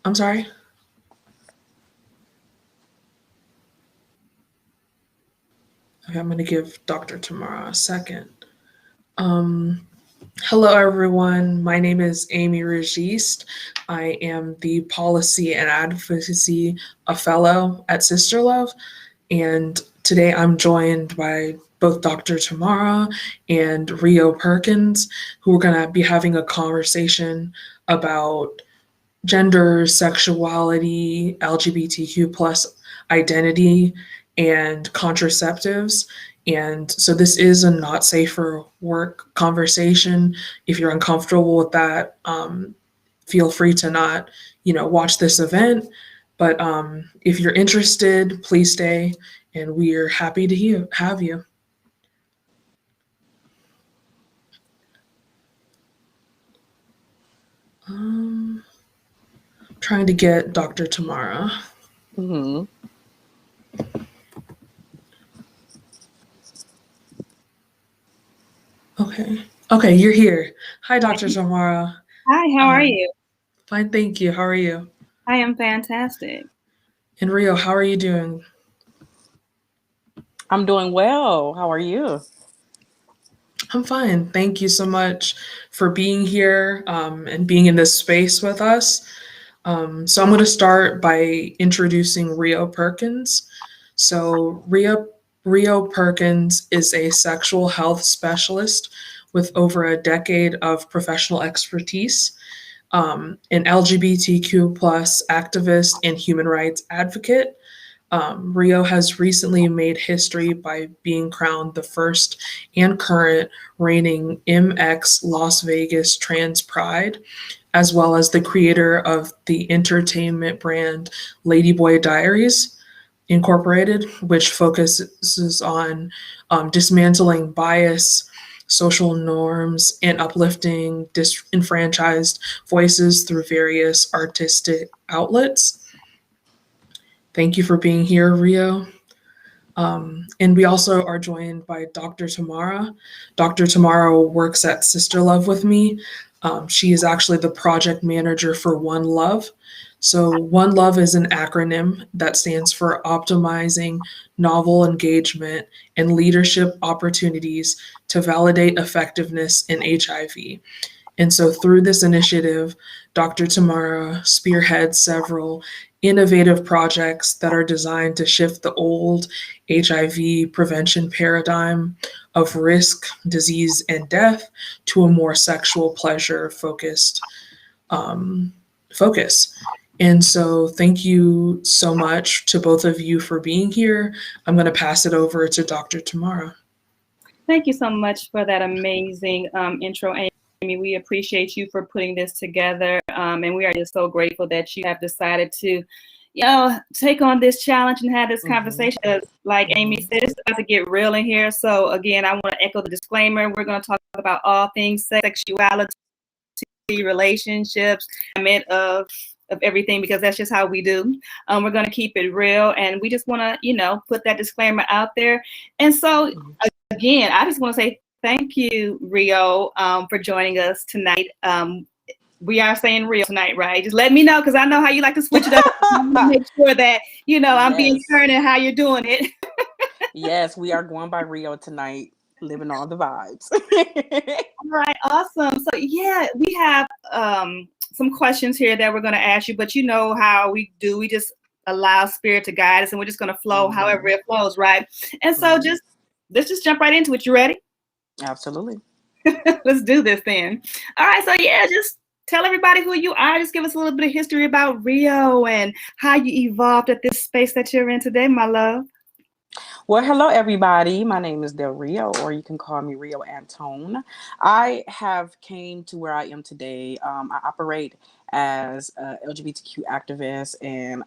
I'm sorry. Okay, I'm going to give Dr. Tamara a second. Um, Hello, everyone. My name is Amy Registe. I am the Policy and Advocacy Fellow at SisterLove, and today I'm joined by both Dr. Tamara and Rio Perkins, who are going to be having a conversation about gender, sexuality, LGBTQ plus identity, and contraceptives. And so this is a not safe for work conversation. If you're uncomfortable with that, feel free to not, watch this event. But if you're interested, please stay, and we are happy to have you. Um, Trying to get Dr. Tamara. Mm-hmm. Okay. Okay, you're here. Hi, Dr. Tamara. Hi, how are Um, you? Fine, thank you. How are you? I am fantastic. And Rio, how are you doing? I'm doing well. How are you? I'm fine. Thank you so much for being here and being in this space with us. So I'm going to start by introducing Rio Perkins. So Rio Perkins is a sexual health specialist with over a decade of professional expertise, an LGBTQ plus activist and human rights advocate. Rio has recently made history by being crowned the first and current reigning MX Las Vegas Trans Pride, as well as the creator of the entertainment brand Ladyboy Diaries Incorporated, which focuses on dismantling bias, social norms, and uplifting disenfranchised voices through various artistic outlets. Thank you for being here, Rio. And we also are joined by Dr. Tamara. Dr. Tamara works at SisterLove with me. She is actually the project manager for One Love. So, One Love is an acronym that stands for Optimizing Novel Engagement and Leadership Opportunities to Validate Effectiveness in HIV. And so, through this initiative, Dr. Tamara spearheads several innovative projects that are designed to shift the old HIV prevention paradigm of risk, disease, and death to a more sexual pleasure um, focus. And so, thank you so much to both of you for being here. I'm going to pass it over to Dr. Tamara. Thank you so much for that amazing intro, Amy. We appreciate you for putting this together. And we are just so grateful that you have decided to, take on this challenge and have this conversation. Like Amy said, it's about to get real in here. So again, I want to echo the disclaimer. We're going to talk about all things sexuality, relationships, of everything, because that's just how we do. We're going to keep it real, and we just want to, put that disclaimer out there. And so, again, I just want to say thank you, Rio, for joining us tonight. We are saying Rio tonight, right? Just let me know, because I know how you like to switch it up. Make sure that I'm being current in how you're doing it. Yes, we are going by Rio tonight, living all the vibes. All right, awesome. So yeah, we have some questions here that we're going to ask you, but you know how we do. We just allow spirit to guide us, and we're just going to flow however it flows, right? And so let's just jump right into it. You ready? Absolutely. Let's do this then. All right, so yeah, just tell everybody who you are. Just give us a little bit of history about Rio and how you evolved at this space that you're in today, my love. Well, hello, everybody. My name is Del Rio, or you can call me Rio Antone. I have came to where I am today. I operate as a LGBTQ activist and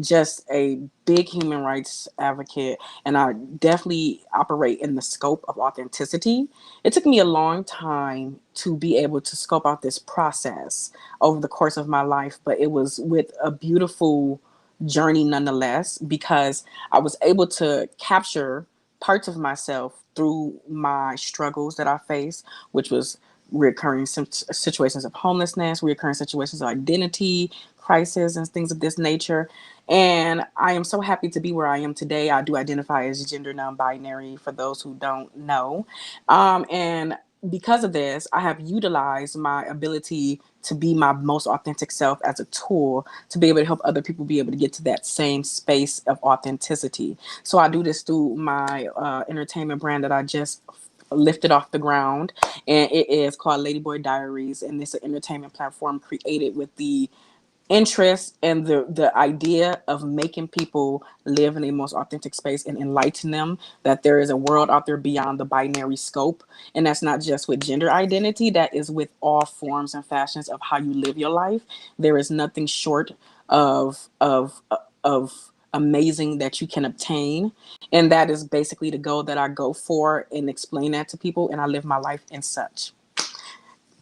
just a big human rights advocate. And I definitely operate in the scope of authenticity. It took me a long time to be able to scope out this process over the course of my life, but it was with a beautiful journey nonetheless, because I was able to capture parts of myself through my struggles that I faced, which was recurring situations of homelessness, recurring situations of identity crisis and things of this nature. And I am so happy to be where I am today. I do identify as gender non-binary for those who don't know. And because of this, I have utilized my ability to be my most authentic self as a tool to be able to help other people be able to get to that same space of authenticity. So I do this through my entertainment brand that I just lifted off the ground, and it is called Ladyboy Diaries, and it's an entertainment platform created with the interest and the idea of making people live in a most authentic space and enlighten them that there is a world out there beyond the binary scope. And that's not just with gender identity, that is with all forms and fashions of how you live your life. There is nothing short of amazing that you can obtain, and that is basically the goal that I go for and explain that to people, and I live my life in such.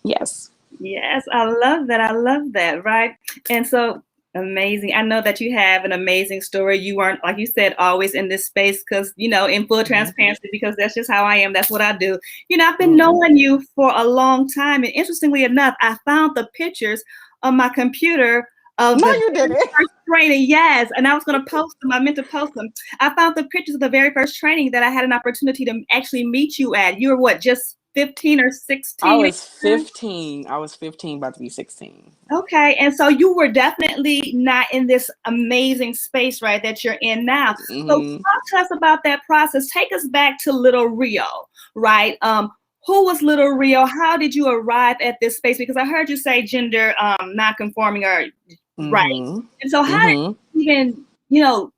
Yes. Yes, I love that. I love that. Right. And so amazing. I know that you have an amazing story. You weren't, like you said, always in this space because, in full transparency, because that's just how I am. That's what I do. I've been knowing you for a long time. And interestingly enough, I found the pictures on my computer of No, the you didn't. first training. Yes. And I was going to post them. I meant to post them. I found the pictures of the very first training that I had an opportunity to actually meet you at. You were what, just 15 or 16? I was 15. I was 15, about to be 16. Okay. And so you were definitely not in this amazing space, right, that you're in now. So talk to us about that process. Take us back to Little Rio, right? Who was Little Rio? How did you arrive at this space? Because I heard you say gender non-conforming, or right. And so how did you even,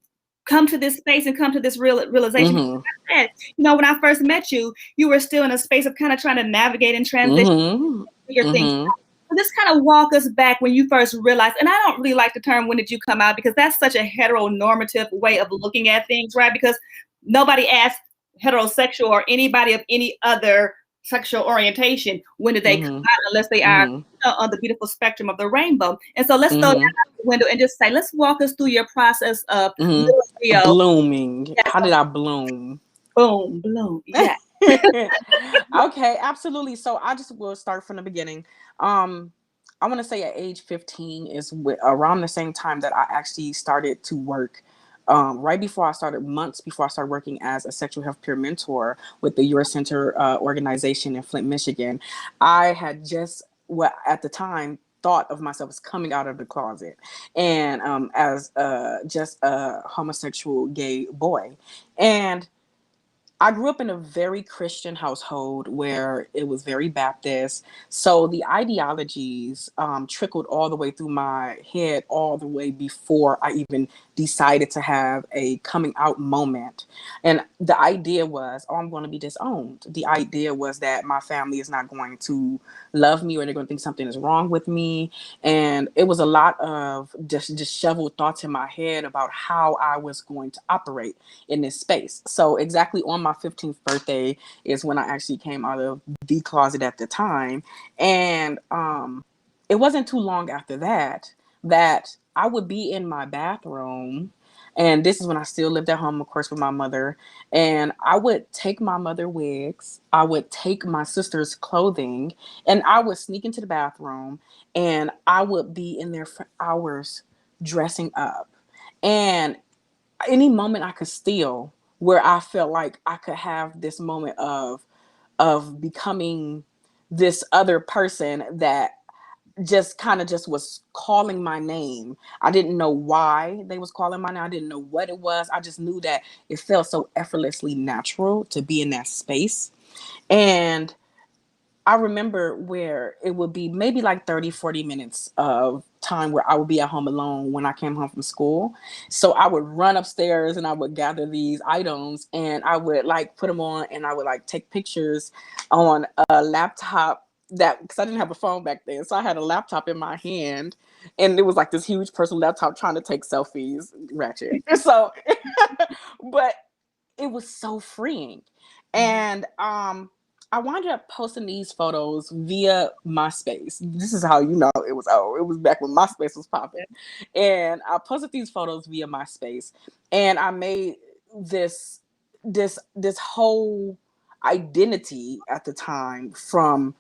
come to this space and come to this realization? Like I said, when I first met you, you were still in a space of kind of trying to navigate and transition your things. So just kind of walk us back when you first realized, and I don't really like the term "when did you come out" because that's such a heteronormative way of looking at things, right? Because nobody asks heterosexual or anybody of any other sexual orientation when did they come out, unless they are on the beautiful spectrum of the rainbow. And so let's throw that out the window and just say, let's walk us through your process of Little Rio. Blooming. Yes. How did I bloom? Boom, bloom. Yeah. Okay, absolutely. So I just will start from the beginning. I want to say at age 15 is around the same time that I actually started to work. Right before I started, months before I started working as a sexual health peer mentor with the Eurocenter organization in Flint, Michigan. I had just, at the time, thought of myself as coming out of the closet and as just a homosexual gay boy. And I grew up in a very Christian household where it was very Baptist. So the ideologies trickled all the way through my head, all the way before I even decided to have a coming out moment. And the idea was, oh, I'm going to be disowned. The idea was that my family is not going to love me, or they're going to think something is wrong with me. And it was a lot of just disheveled thoughts in my head about how I was going to operate in this space. So exactly on my 15th birthday is when I actually came out of the closet at the time. And it wasn't too long after that I would be in my bathroom. And this is when I still lived at home, of course, with my mother. And I would take my mother wigs. I would take my sister's clothing, and I would sneak into the bathroom, and I would be in there for hours dressing up. And any moment I could steal where I felt like I could have this moment of becoming this other person that just kind of just was calling my name. I didn't know why they was calling my name. I didn't know what it was. I just knew that it felt so effortlessly natural to be in that space. And I remember where it would be maybe like 30, 40 minutes of time where I would be at home alone when I came home from school. So I would run upstairs and I would gather these items and I would like put them on, and I would like take pictures on a laptop, that because I didn't have a phone back then. So I had a laptop in my hand, and it was like this huge personal laptop trying to take selfies, ratchet. So, but it was so freeing. And I wound up posting these photos via MySpace. This is how you know it was old. It was back when MySpace was popping. And I posted these photos via MySpace. And I made this whole identity at the time from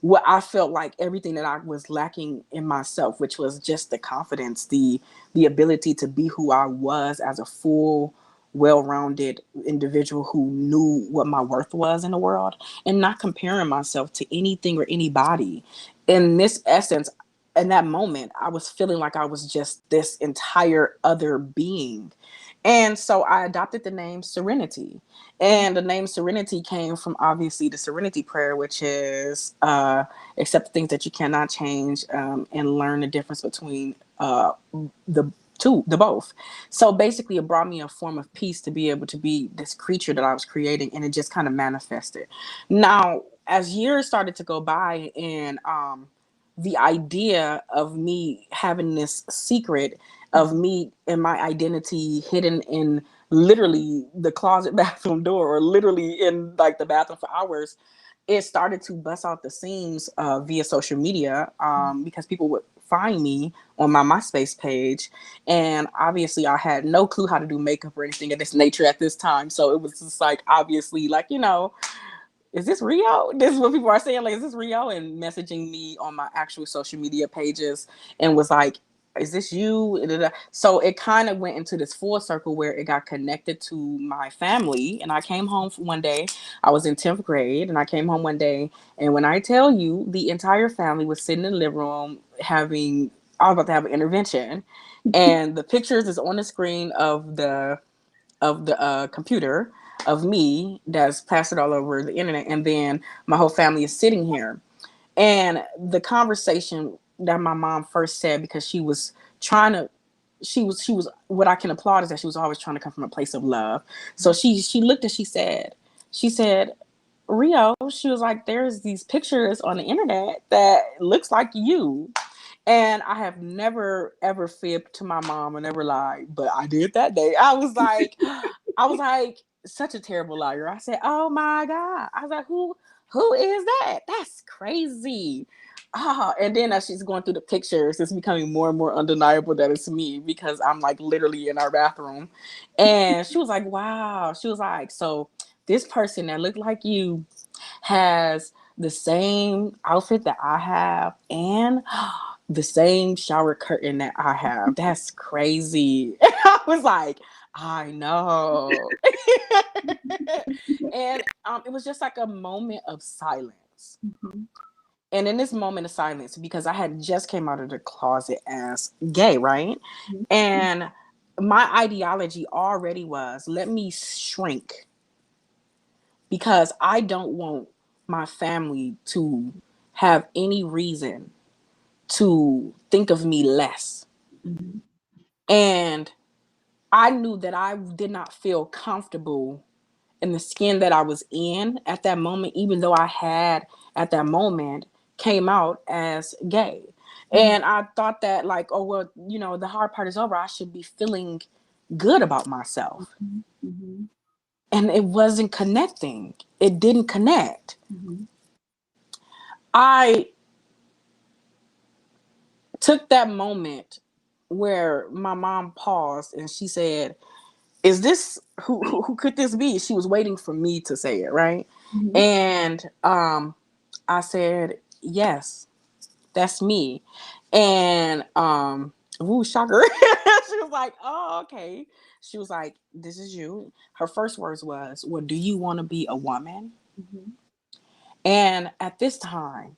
what I felt like everything that I was lacking in myself, which was just the confidence, the ability to be who I was as a full, well-rounded individual who knew what my worth was in the world, and not comparing myself to anything or anybody. In this essence, in that moment, I was feeling like I was just this entire other being. And so I adopted the name Serenity. And the name Serenity came from obviously the Serenity Prayer, which is accept the things that you cannot change, and learn the difference between the the both. So basically, it brought me a form of peace to be able to be this creature that I was creating, and it just kind of manifested. Now, as years started to go by, and the idea of me having this secret of me and my identity hidden in literally the closet bathroom door, or literally in like the bathroom for hours, it started to bust out the seams via social media, because people would find me on my MySpace page. And obviously I had no clue how to do makeup or anything of this nature at this time. So it was just like, obviously, like, is this Rio? This is what people are saying. Like, is this Rio? And messaging me on my actual social media pages, and was like, is this you? So it kind of went into this full circle where it got connected to my family. And I came home one day. I was in 10th grade, and I came home one day. And when I tell you, the entire family was sitting in the living room I was about to have an intervention. And the pictures is on the screen of the computer of me that's plastered all over the internet, and then my whole family is sitting here. And the conversation that my mom first said, because she was trying to, she was what I can applaud is that she was always trying to come from a place of love. So she looked and she said, Rio, she was like, there's these pictures on the internet that looks like you. And I have never ever fibbed to my mom and never lied, but I did that day. I was like such a terrible liar. I said, "Oh my God!" I was like, "Who is that? That's crazy." And then as she's going through the pictures, it's becoming more and more undeniable that it's me, because I'm like literally in our bathroom. And she was like, "Wow." She was like, "So this person that looked like you has the same outfit that I have, and the same shower curtain that I have. That's crazy." I was like, I know. And it was just like a moment of silence. Mhm. And in this moment of silence, because I had just came out of the closet as gay, right? Mhm. And my ideology already was, let me shrink, because I don't want my family to have any reason to think of me less. Mhm. And I knew that I did not feel comfortable in the skin that I was in at that moment, even though I had at that moment came out as gay. And I thought that, like, oh, well, the hard part is over. I should be feeling good about myself. Mhm. Mhm. And it wasn't connecting. It didn't connect. Mhm. I took that moment where my mom paused and she said, is this who could this be? She was waiting for me to say it, right? Mhm. And I said, yes, that's me. And woo, shocker. She was like, oh, okay. She was like, this is you. Her first words was, well, do you want to be a woman? Mhm. And at this time,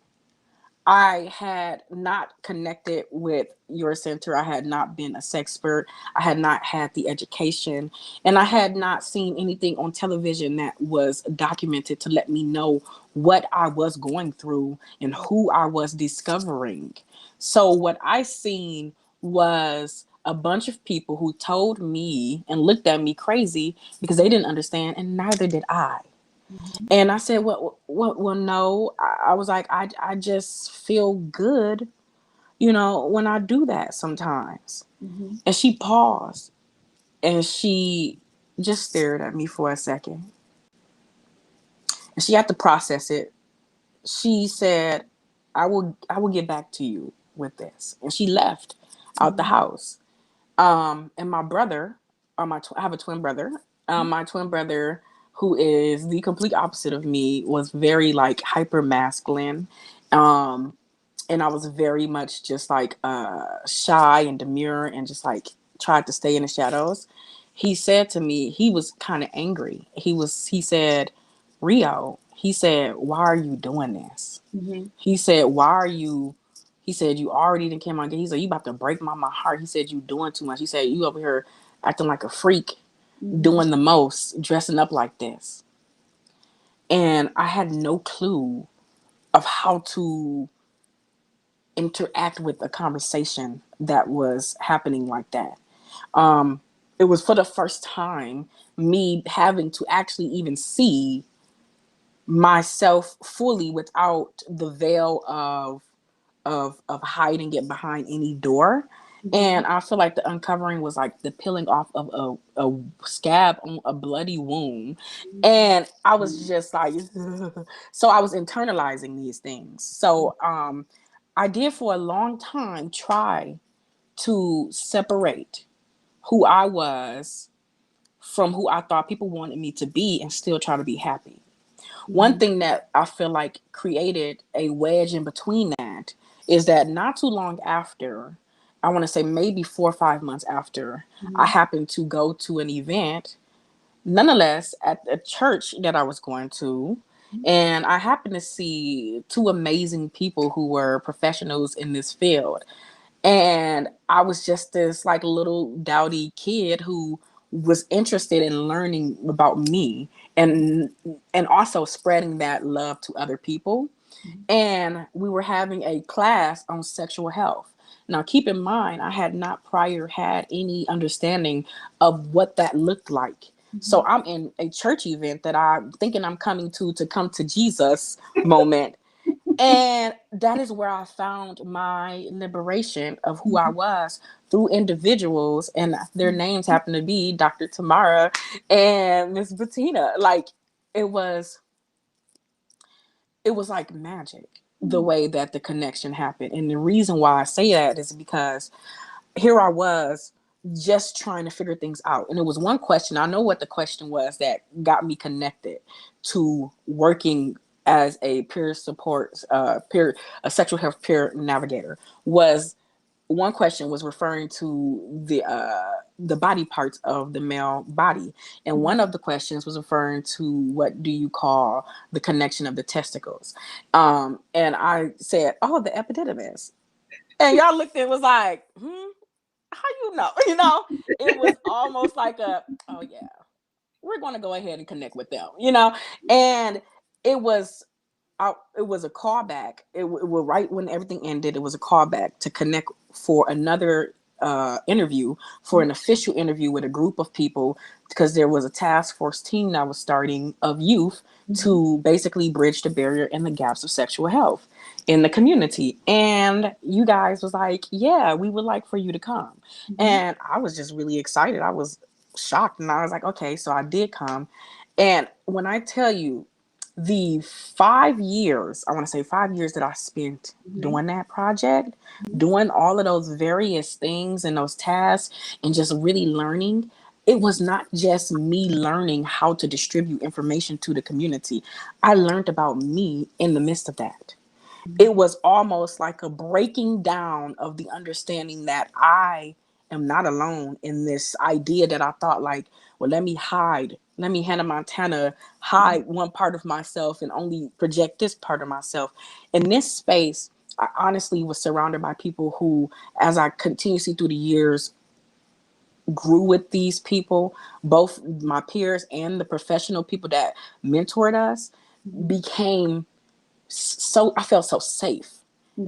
I had not connected with your center. I had not been a sexpert. I had not had the education, and I had not seen anything on television that was documented to let me know what I was going through and who I was discovering. So what I seen was a bunch of people who told me and looked at me crazy because they didn't understand, and neither did I. Mhm. And I said, well, no. I was like, I just feel good, when I do that sometimes. Mhm. And she paused and she just stared at me for a second. And she had to process it. She said, I will get back to you with this. And she left out the house. And my brother, I have a twin brother. My twin brother, who is the complete opposite of me, was very like hyper masculine. And I was very much just like shy and demure and just like tried to stay in the shadows. He said to me, he was kind of angry. He said, Rio, he said, why are you doing this? Mm-hmm. He said, why are you, he said, you already didn't came on. He said, you about to break my heart. He said, you doing too much. He said, you over here acting like a freak, doing the most, dressing up like this. And I had no clue of how to interact with a conversation that was happening like that. It was for the first time me having to actually even see myself fully without the veil of hiding it behind any door. And I feel like the uncovering was like the peeling off of a scab on a bloody wound. And I was just like, so I was internalizing these things. So I did for a long time try to separate who I was from who I thought people wanted me to be and still try to be happy. One thing that I feel like created a wedge in between that is that not too long after, I want to say maybe 4 or 5 months after, I happened to go to an event, nonetheless, at a church that I was going to. And I happened to see two amazing people who were professionals in this field. And I was just this like little dowdy kid who was interested in learning about me and also spreading that love to other people. And we were having a class on sexual health. Now, keep in mind, I had not prior had any understanding of what that looked like. So I'm in a church event that I'm thinking I'm coming to come to Jesus moment. And that is where I found my liberation of who I was through individuals, and their names happen to be Dr. Tamara and Miss Bettina. Like it was like magic the way that the connection happened. And the reason why I say that is because here I was just trying to figure things out. And it was one question. I know what the question was that got me connected to working as a peer support, a sexual health peer navigator. Was one question was referring to the body parts of the male body, and one of the questions was referring to what do you call the connection of the testicles, and I said, oh, the epididymis, and y'all looked and was like, how you know? It was almost like oh yeah, we're going to go ahead and connect with them, and it was it was a callback. It was right when everything ended. It was a callback to connect for another interview, for an official interview with a group of people, because there was a task force team that was starting of youth to basically bridge the barrier and the gaps of sexual health in the community. And you guys was like, yeah, we would like for you to come. And I was just really excited. I was shocked, and I was like, okay. So I did come. And when I tell you, the 5 years, I want to say 5 years that I spent doing that project, doing all of those various things and those tasks and just really learning, it was not just me learning how to distribute information to the community. I learned about me in the midst of that. It was almost like a breaking down of the understanding that I am not alone in this idea that I thought like, well, let me Hannah Montana hide one part of myself and only project this part of myself. In this space, I honestly was surrounded by people who, as I continuously through the years grew with these people, both my peers and the professional people that mentored us, became so, I felt so safe.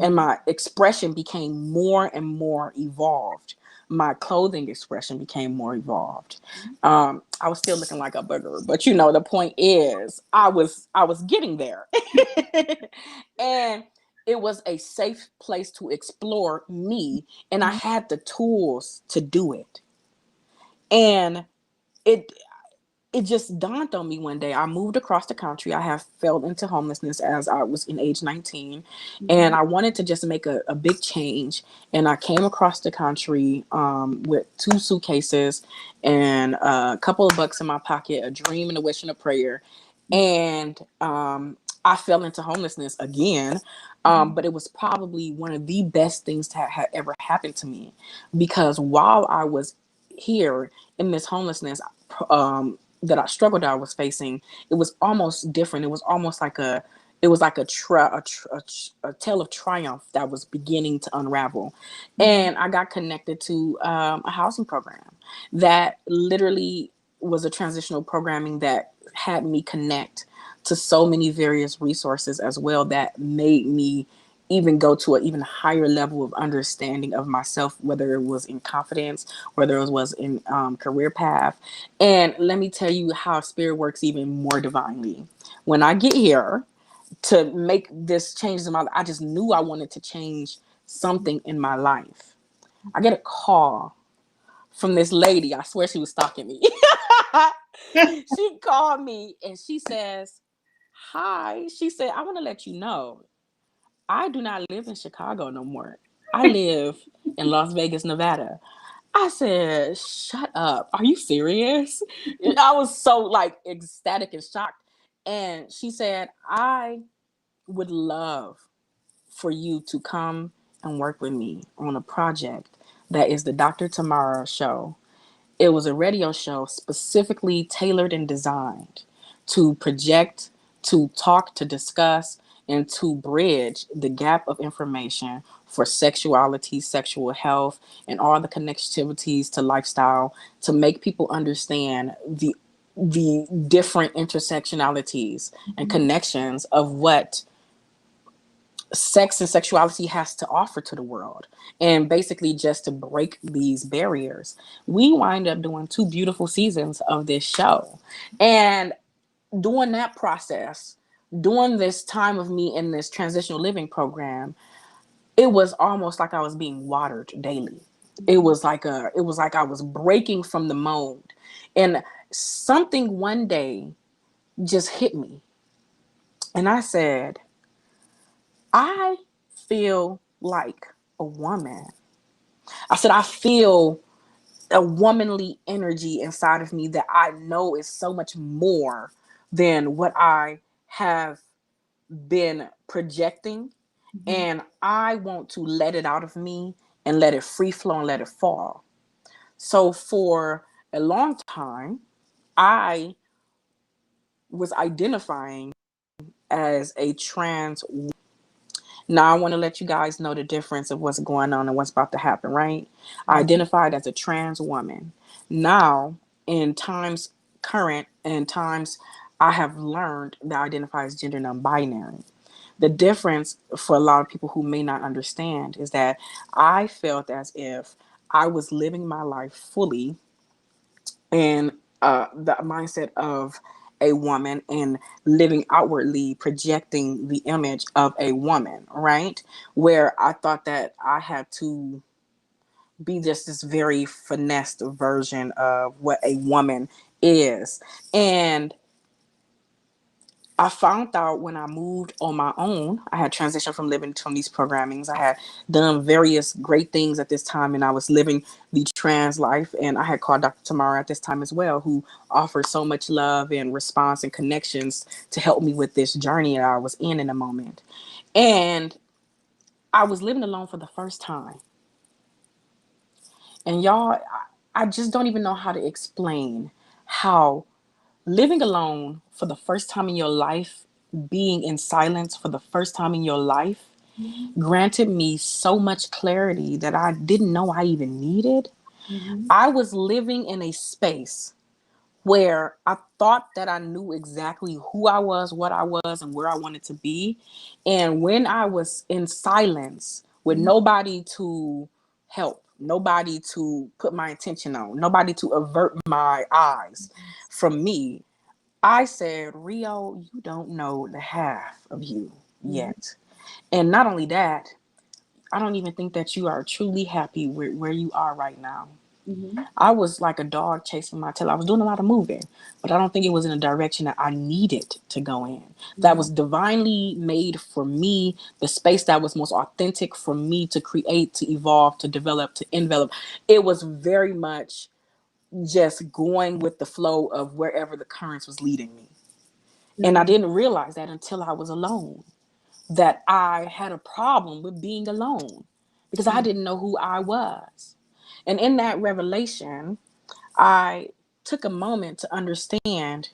And my expression became more and more evolved. My clothing expression became more evolved. I was still looking like a booger, but the point is I was getting there. And it was a safe place to explore me, and I had the tools to do it. And it just dawned on me one day. I moved across the country. I have fell into homelessness as I was in age 19. And I wanted to just make a big change. And I came across the country with 2 suitcases and a couple of bucks in my pocket, a dream and a wish and a prayer. And I fell into homelessness again. But it was probably one of the best things that had ever happened to me, because while I was here in this homelessness, that I struggled that I was facing, it was almost different. It was almost like a tale of triumph that was beginning to unravel. And I got connected to a housing program that literally was a transitional programming that had me connect to so many various resources as well, that made me even go to an even higher level of understanding of myself, whether it was in confidence, whether it was in career path. And let me tell you how spirit works even more divinely. When I get here to make this change in my life, I just knew I wanted to change something in my life. I get a call from this lady. I swear she was stalking me. She called me and she says, "Hi." She said, "I want to let you know I do not live in Chicago no more. I live in Las Vegas, Nevada." I said, "Shut up. Are you serious?" I was so like ecstatic and shocked. And she said, "I would love for you to come and work with me on a project that is the Dr. Tamara show." It was a radio show specifically tailored and designed to project, to talk, to discuss, and to bridge the gap of information for sexuality, sexual health, and all the connectivities to lifestyle, to make people understand the different intersectionalities and connections of what sex and sexuality has to offer to the world, and basically just to break these barriers. We wind up doing 2 beautiful seasons of this show, and during that process, during this time of me in this transitional living program, it was almost like I was being watered daily. It was like I was breaking from the mold, and something one day just hit me, and I said, "I feel like a woman." I said, "I feel a womanly energy inside of me that I know is so much more than what I have been projecting. And I want to let it out of me and let it free flow and let it fall." So for a long time, I was identifying as a trans. Now, I want to let you guys know the difference of what's going on and what's about to happen, right? I identified as a trans woman. Now, in times current and times, I have learned that I identify as gender non-binary. The difference for a lot of people who may not understand is that I felt as if I was living my life fully in the mindset of a woman and living outwardly projecting the image of a woman, right? Where I thought that I had to be just this very finessed version of what a woman is. And I found out when I moved on my own, I had transitioned from living from these programmings. I had done various great things at this time, and I was living the trans life. And I had called Dr. Tamara at this time as well, who offered so much love and response and connections to help me with this journey that I was in a moment. And I was living alone for the first time. And y'all, I just don't even know how to explain how living alone for the first time in your life, being in silence for the first time in your life, granted me so much clarity that I didn't know I even needed. I was living in a space where I thought that I knew exactly who I was, what I was, and where I wanted to be. And when I was in silence with nobody to help, nobody to put my attention on, nobody to avert my eyes from me, I said, "Rio, you don't know the half of you yet." And not only that, I don't even think that you are truly happy where you are right now. I was like a dog chasing my tail. I was doing a lot of moving, but I don't think it was in a direction that I needed to go in. That was divinely made for me, the space that was most authentic for me to create, to evolve, to develop, to envelop. It was very much just going with the flow of wherever the currents was leading me. And I didn't realize that until I was alone, that I had a problem with being alone because I didn't know who I was. And in that revelation, I took a moment to understand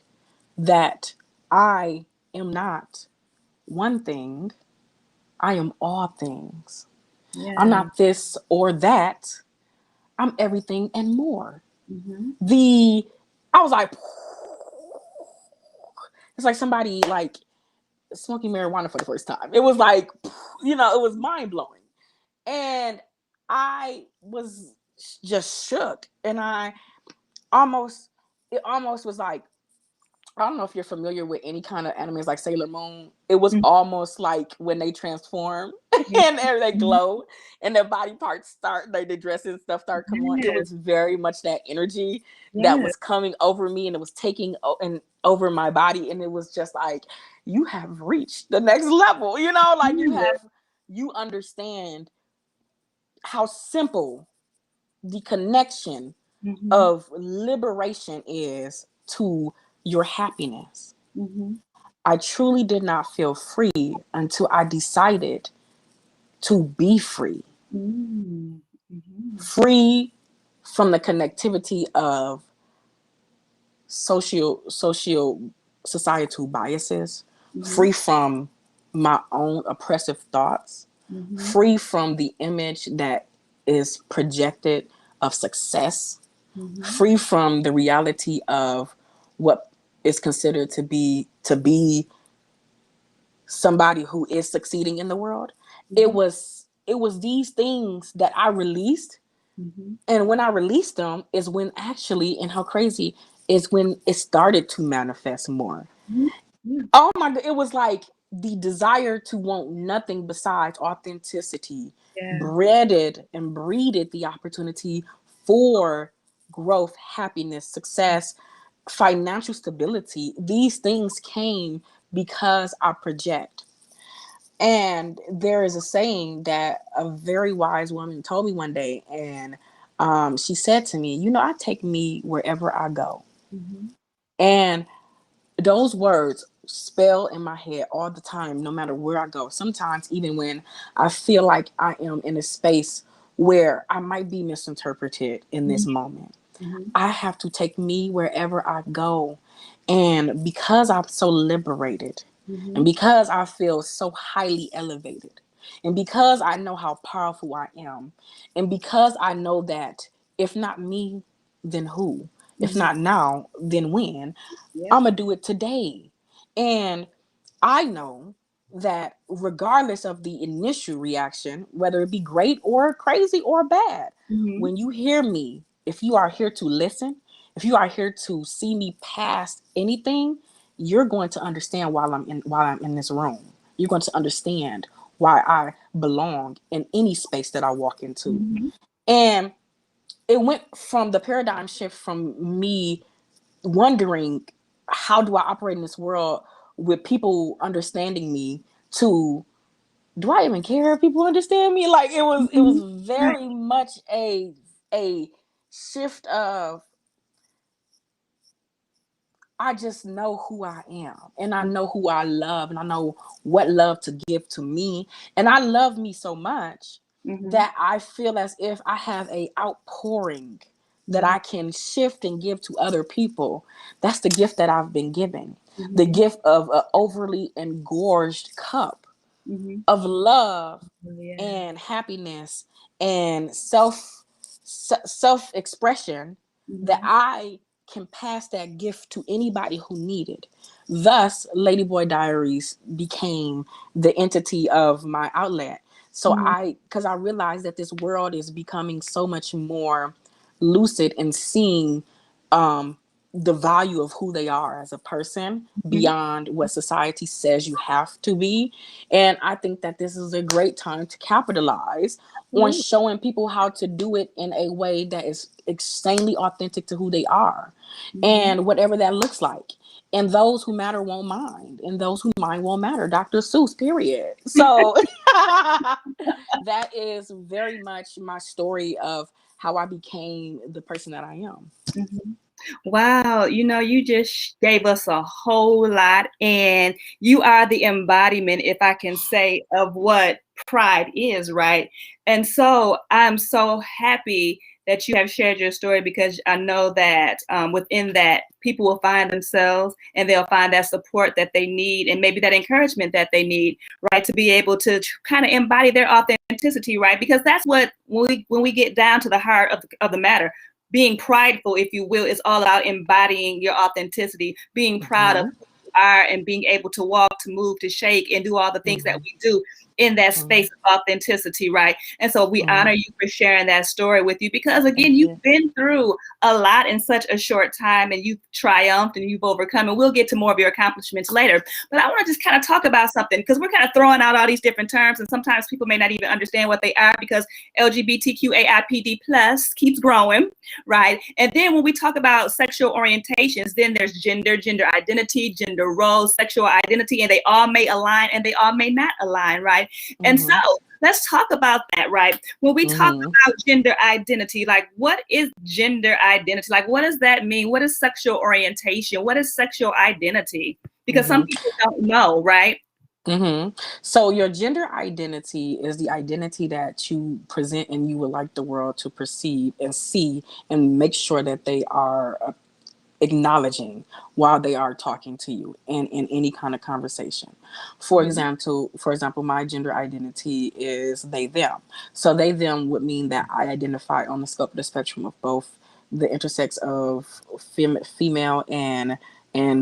that I am not one thing, I am all things. Yeah. I'm not this or that. I'm everything and more. Mm-hmm. I was like, it's like somebody like smoking marijuana for the first time. It was like, it was mind blowing. And I was just shook. And it almost was like, I don't know if you're familiar with any kind of animes like Sailor Moon. It was almost like when they transform and they glow and their body parts start, like the dresses and stuff start coming on. It was very much that energy that was coming over me, and it was taking over my body. And it was just like, you have reached the next level, like you understand how simple the connection of liberation is to your happiness. I truly did not feel free until I decided to be free. Free from the connectivity of social societal biases, free from my own oppressive thoughts, free from the image that is projected of success, free from the reality of what is considered to be somebody who is succeeding in the world. It was these things that I released. And when I released them is when actually, and how crazy, is when it started to manifest more. Oh my God, it was like the desire to want nothing besides authenticity breeded the opportunity for growth, happiness, success, financial stability. These things came because I project. And there is a saying that a very wise woman told me one day, and she said to me, I take me wherever I go. And those words spell in my head all the time, no matter where I go. Sometimes even when I feel like I am in a space where I might be misinterpreted in this moment, I have to take me wherever I go. And because I'm so liberated, and because I feel so highly elevated, and because I know how powerful I am, and because I know that if not me, then who? If not now, then when? I'm going to do it today. And I know that regardless of the initial reaction, whether it be great or crazy or bad, when you hear me, if you are here to listen, if you are here to see me past anything, you're going to understand while I'm in this room. You're going to understand why I belong in any space that I walk into. And it went from the paradigm shift from me wondering, how do I operate in this world with people understanding me, to, do I even care if people understand me? Like it was very much a shift of, I just know who I am, and I know who I love, and I know what love to give to me. And I love me so much that I feel as if I have a outpouring that I can shift and give to other people. That's the gift that I've been given. The gift of an overly engorged cup of love and happiness and self-expression, that I can pass that gift to anybody who needed. Thus, Ladyboy Diaries became the entity of my outlet. So because I realized that this world is becoming so much more lucid and seeing the value of who they are as a person beyond what society says you have to be. And I think that this is a great time to capitalize on showing people how to do it in a way that is extremely authentic to who they are, and whatever that looks like. And those who matter won't mind, and those who mind won't matter. Dr. Seuss, period. So that is very much my story of how I became the person that I am. Wow, you just gave us a whole lot, and you are the embodiment, if I can say, of what pride is, right? And so I'm so happy that you have shared your story, because I know that within that, people will find themselves and they'll find that support that they need, and maybe that encouragement that they need, right, to be able to kind of embody their authenticity, right? Because that's what, when we get down to the heart of the matter, being prideful, if you will, is all about embodying your authenticity, being proud of who you are, and being able to walk, to move, to shake, and do all the things that we do in that space of authenticity, right? And so we honor you for sharing that story with you, because again, you've been through a lot in such a short time, and you've triumphed and you've overcome, and we'll get to more of your accomplishments later. But I want to just kind of talk about something, because we're kind of throwing out all these different terms, and sometimes people may not even understand what they are, because LGBTQAIPD plus keeps growing, right? And then when we talk about sexual orientations, then there's gender identity, gender roles, sexual identity, and they all may align and they all may not align, right? And so let's talk about that, right? When we talk about gender identity, like, what is gender identity? Like, what does that mean? What is sexual orientation? What is sexual identity? Because some people don't know, right? So your gender identity is the identity that you present and you would like the world to perceive and see, and make sure that they are acknowledging while they are talking to you and in any kind of conversation. For example, my gender identity is they them. So they them would mean that I identify on the scope of the spectrum of both the intersex of female and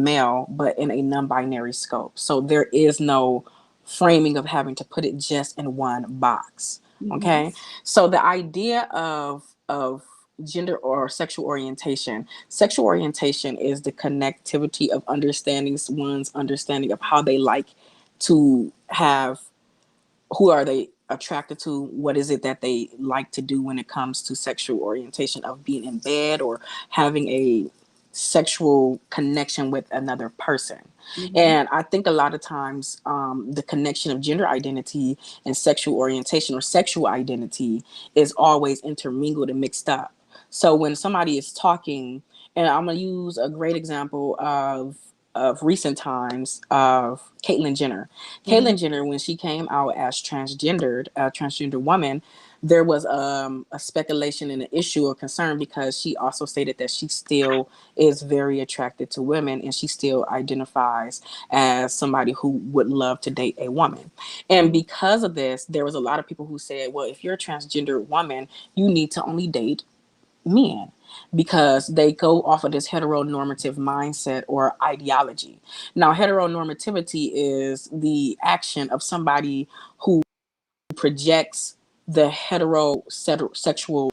male, but in a non-binary scope. So there is no framing of having to put it just in one box. Okay. So the idea of gender or sexual orientation is the connectivity of one's understanding of how they like to have, who are they attracted to, what is it that they like to do when it comes to sexual orientation, of being in bed or having a sexual connection with another person. And I think a lot of times the connection of gender identity and sexual orientation or sexual identity is always intermingled and mixed up. So when somebody is talking, and I'm going to use a great example of recent times of Caitlyn Jenner. Caitlyn Jenner, when she came out as a transgender woman, there was a speculation and an issue of concern, because she also stated that she still is very attracted to women, and she still identifies as somebody who would love to date a woman. And because of this, there was a lot of people who said, well, if you're a transgender woman, you need to only date men, because they go off of this heteronormative mindset or ideology. Now, heteronormativity is the action of somebody who projects the heterosexual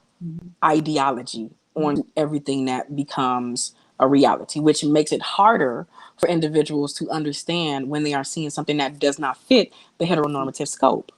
ideology on everything that becomes a reality, which makes it harder for individuals to understand when they are seeing something that does not fit the heteronormative scope.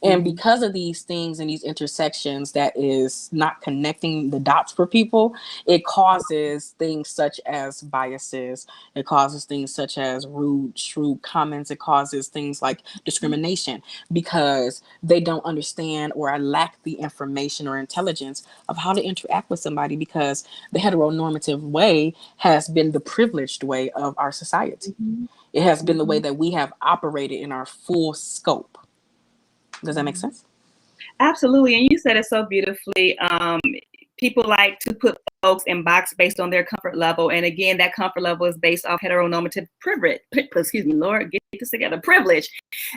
And because of these things and these intersections that is not connecting the dots for people, it causes things such as biases. It causes things such as rude, shrewd comments. It causes things like discrimination, because they don't understand or lack the information or intelligence of how to interact with somebody, because the heteronormative way has been the privileged way of our society. It has been the way that we have operated in our full scope. Does that make sense? Absolutely. And you said it so beautifully. People like to put folks in box based on their comfort level. And again, that comfort level is based off heteronormative privilege. Excuse me, Lord, get this together, privilege.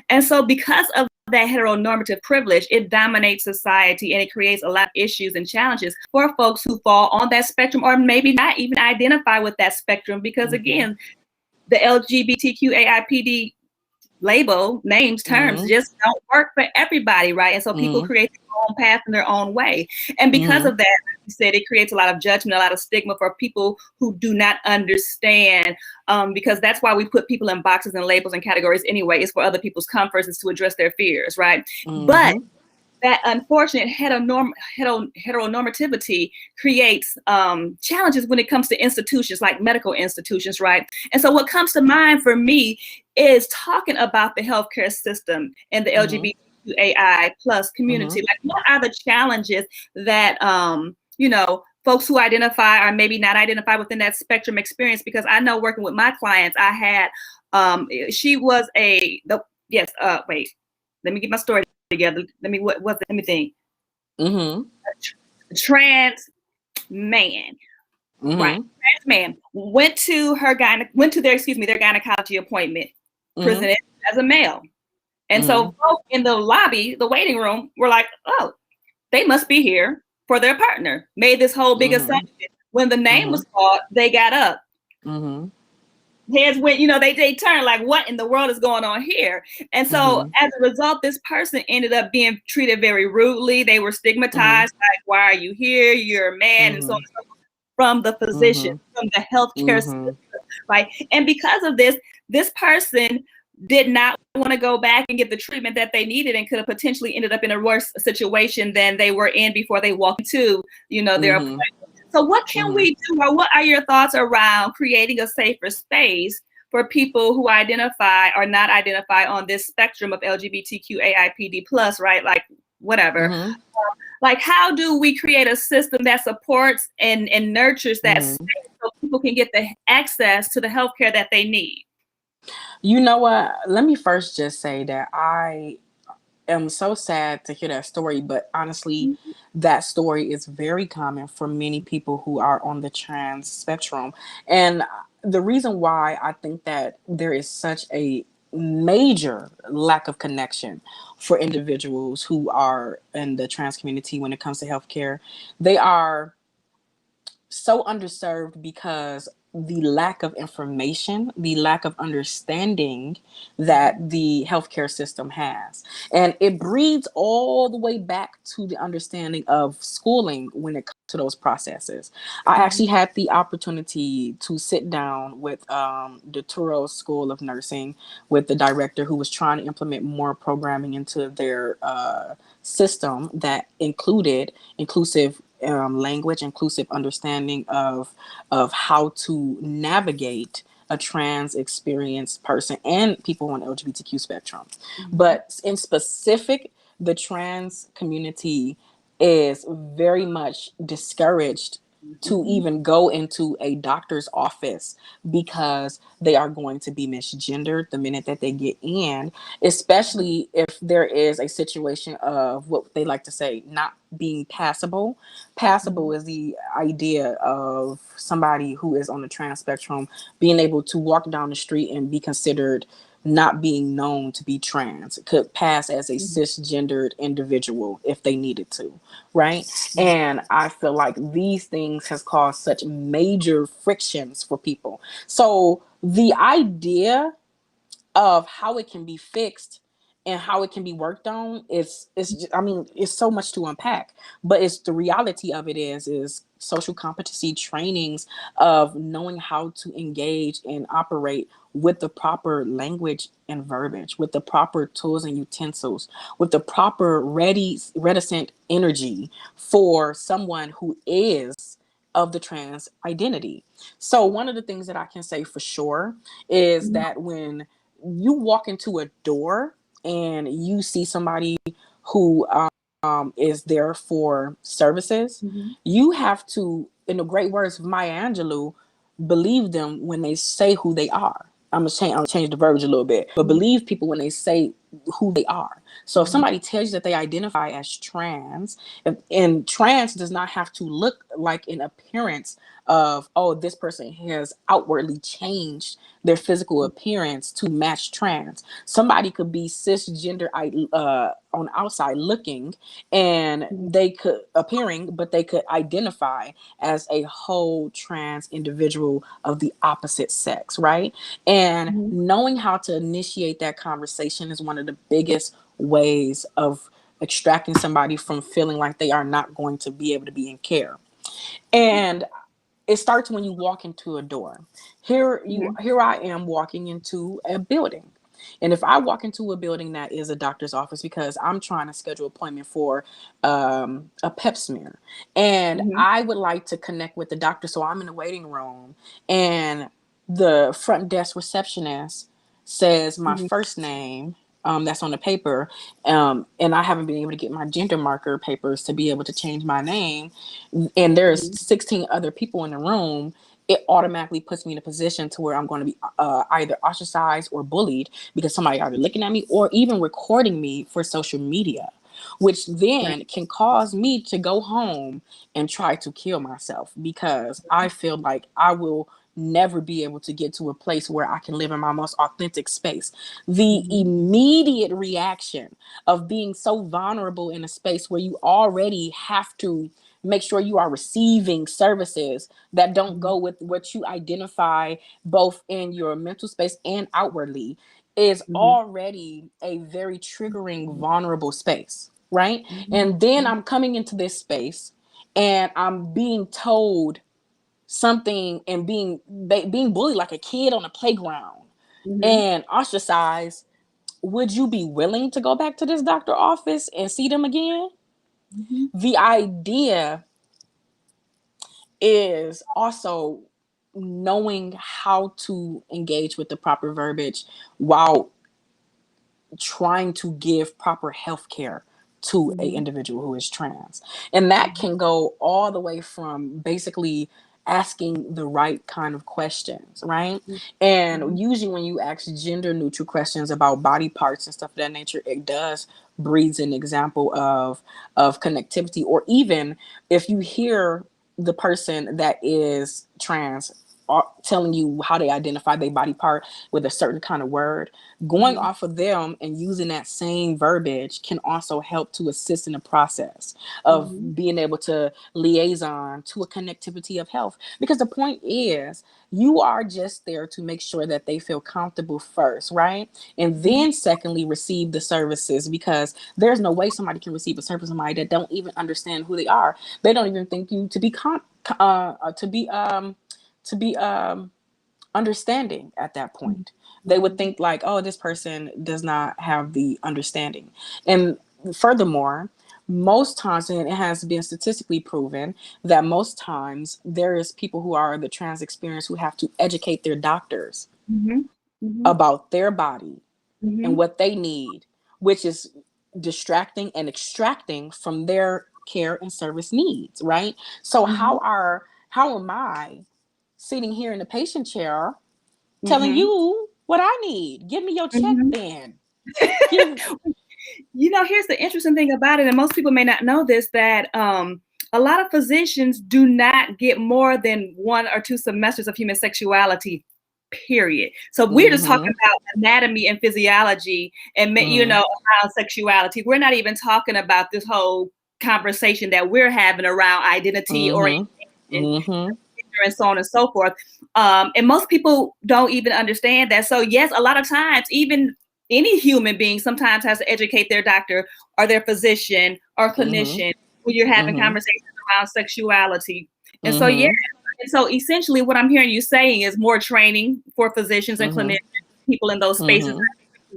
And so because of that heteronormative privilege, it dominates society, and it creates a lot of issues and challenges for folks who fall on that spectrum, or maybe not even identify with that spectrum, because again, the LGBTQAIPD label, names, terms just don't work for everybody, right? And so people create their own path in their own way. And because of that, like you said, it creates a lot of judgment, a lot of stigma for people who do not understand, because that's why we put people in boxes and labels and categories anyway. It's for other people's comforts, it's to address their fears, right? But that unfortunate heteronormativity creates challenges when it comes to institutions like medical institutions, right? And so what comes to mind for me is talking about the healthcare system and the LGBTQAI plus community. Like, what are the challenges that folks who identify or maybe not identify within that spectrum experience, because I know working with my clients, I had, she was wait, let me get my story together. Let me think. Mm-hmm. Trans man. Mm-hmm. Right. Trans man went to their gynecology appointment, presented as a male. And so folks in the lobby, the waiting room, were like, oh, they must be here for their partner. Made this whole big assumption. When the name was called, they got up. Heads went, they turned like, what in the world is going on here? And so as a result, this person ended up being treated very rudely. They were stigmatized, like, why are you here? You're a man, and so on and so forth, from the physician, from the healthcare system, right? And because of this person did not want to go back and get the treatment that they needed, and could have potentially ended up in a worse situation than they were in before they walked into, their appointment. So what can we do, or what are your thoughts around creating a safer space for people who identify or not identify on this spectrum of LGBTQAIPD plus, right? Like whatever. Like, how do we create a system that supports and nurtures that space so people can get the access to the healthcare that they need? You know what? Let me first just say that I am so sad to hear that story, but honestly, that story is very common for many people who are on the trans spectrum. And the reason why I think that there is such a major lack of connection for individuals who are in the trans community when it comes to healthcare, they are so underserved because the lack of information, the lack of understanding that the healthcare system has. And it breeds all the way back to the understanding of schooling when it comes to those processes. I actually had the opportunity to sit down with the Touro School of Nursing with the director, who was trying to implement more programming into their system that included inclusive language, inclusive understanding of how to navigate a trans experienced person and people on LGBTQ spectrum. But in specific, the trans community is very much discouraged to even go into a doctor's office because they are going to be misgendered the minute that they get in, especially if there is a situation of what they like to say, not being passable. Passable is the idea of somebody who is on the trans spectrum being able to walk down the street and be considered not being known to be trans. It could pass as a cisgendered individual if they needed to, right? And I feel like these things has caused such major frictions for people. So the idea of how it can be fixed and how it can be worked on is I mean, it's so much to unpack, but it's the reality of it is social competency trainings of knowing how to engage and operate with the proper language and verbiage, with the proper tools and utensils, with the proper reticent energy for someone who is of the trans identity. So one of the things that I can say for sure is that when you walk into a door and you see somebody who is there for services, you have to, in the great words of Maya Angelou, believe them when they say who they are. I'm gonna change the verbiage a little bit, but believe people when they say who they are. So if somebody tells you that they identify as trans, and trans does not have to look like an appearance of, oh, this person has outwardly changed their physical appearance to match trans. Somebody could be cisgender on outside looking, and they could appearing, but they could identify as a whole trans individual of the opposite sex, right? And knowing how to initiate that conversation is one of the biggest ways of extracting somebody from feeling like they are not going to be able to be in care. And it starts when you walk into a door. Here I am walking into a building. And if I walk into a building that is a doctor's office because I'm trying to schedule an appointment for a pep smear, and I would like to connect with the doctor, so I'm in the waiting room, and the front desk receptionist says my first name, that's on the paper, and I haven't been able to get my gender marker papers to be able to change my name, and there's 16 other people in the room, it automatically puts me in a position to where I'm going to be either ostracized or bullied because somebody either looking at me or even recording me for social media, which then can cause me to go home and try to kill myself because I feel like I will never be able to get to a place where I can live in my most authentic space. The immediate reaction of being so vulnerable in a space where you already have to make sure you are receiving services that don't go with what you identify both in your mental space and outwardly is already a very triggering, vulnerable space, right? And then I'm coming into this space and I'm being told something and being bullied like a kid on a playground and ostracized. Would you be willing to go back to this doctor office and see them again? The idea is also knowing how to engage with the proper verbiage while trying to give proper health care to a individual who is trans. And that can go all the way from basically asking the right kind of questions, right? And usually when you ask gender neutral questions about body parts and stuff of that nature, it does breeds an example of connectivity. Or even if you hear the person that is trans telling you how they identify their body part with a certain kind of word, going off of them and using that same verbiage can also help to assist in the process of being able to liaison to a connectivity of health. Because the point is, you are just there to make sure that they feel comfortable first, right? And then secondly, receive the services, because there's no way somebody can receive a service from somebody that don't even understand who they are. They don't even think you to be understanding at that point. They would think like, oh, this person does not have the understanding. And furthermore, most times, and it has been statistically proven that most times there is people who are the trans experience who have to educate their doctors about their body and what they need, which is distracting and extracting from their care and service needs, right? So how am I sitting here in the patient chair telling you what I need? Give me your check then. You know, here's the interesting thing about it, and most people may not know this, that a lot of physicians do not get more than 1 or 2 semesters of human sexuality, period. So we're just talking about anatomy and physiology and, you know, around sexuality. We're not even talking about this whole conversation that we're having around identity orientation and so on and so forth. And most people don't even understand that. So yes, a lot of times, even any human being sometimes has to educate their doctor or their physician or clinician when you're having conversations around sexuality. And so, yeah. And so essentially what I'm hearing you saying is more training for physicians and clinicians, people in those spaces,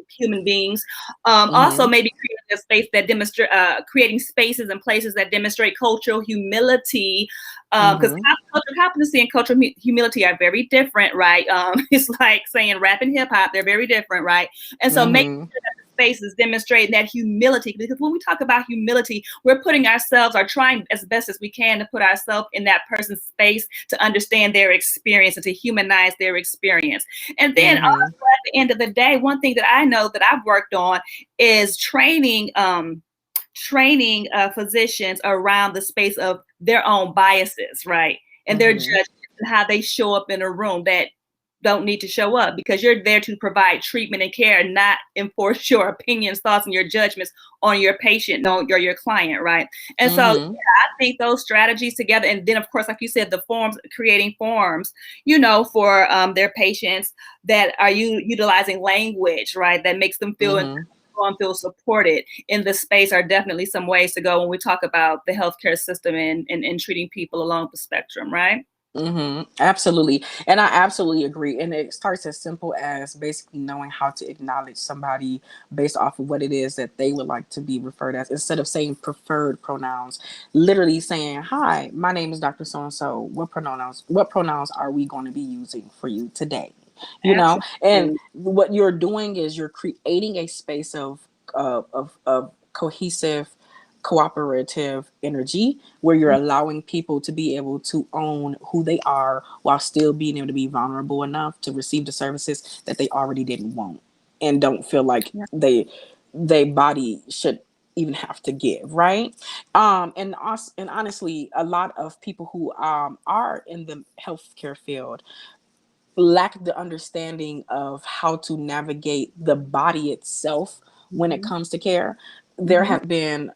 human beings. Also maybe creating a space that demonstrate, creating spaces and places that demonstrate cultural humility. Because cultural competency and cultural humility are very different, right? It's like saying rap and hip hop, they're very different, right? And so making sure that the spaces demonstrate that humility, because when we talk about humility, we're putting ourselves, or trying as best as we can to put ourselves in that person's space to understand their experience and to humanize their experience. And then also at the end of the day, one thing that I know that I've worked on is training physicians around the space of their own biases, right? And their judgments and how they show up in a room that don't need to show up, because you're there to provide treatment and care, not enforce your opinions, thoughts, and your judgments on your patient, or your client, right? And so yeah, I think those strategies together, and then of course, like you said, the forms, creating forms, you know, for their patients that are utilizing language, right, that makes them feel and feel supported in the space, are definitely some ways to go when we talk about the healthcare system and treating people along the spectrum, right? Absolutely. And I absolutely agree. And it starts as simple as basically knowing how to acknowledge somebody based off of what it is that they would like to be referred as, instead of saying preferred pronouns, literally saying, hi, my name is Dr. So-and-so. What pronouns are we going to be using for you today? you know. And Absolutely. what you're doing is you're creating a space of cohesive, cooperative energy where you're allowing people to be able to own who they are while still being able to be vulnerable enough to receive the services that they already didn't want and don't feel like Yeah. they body should even have to give, right? And honestly, a lot of people who are in the healthcare field lack the understanding of how to navigate the body itself when it Mhm. comes to care. There Mhm. have been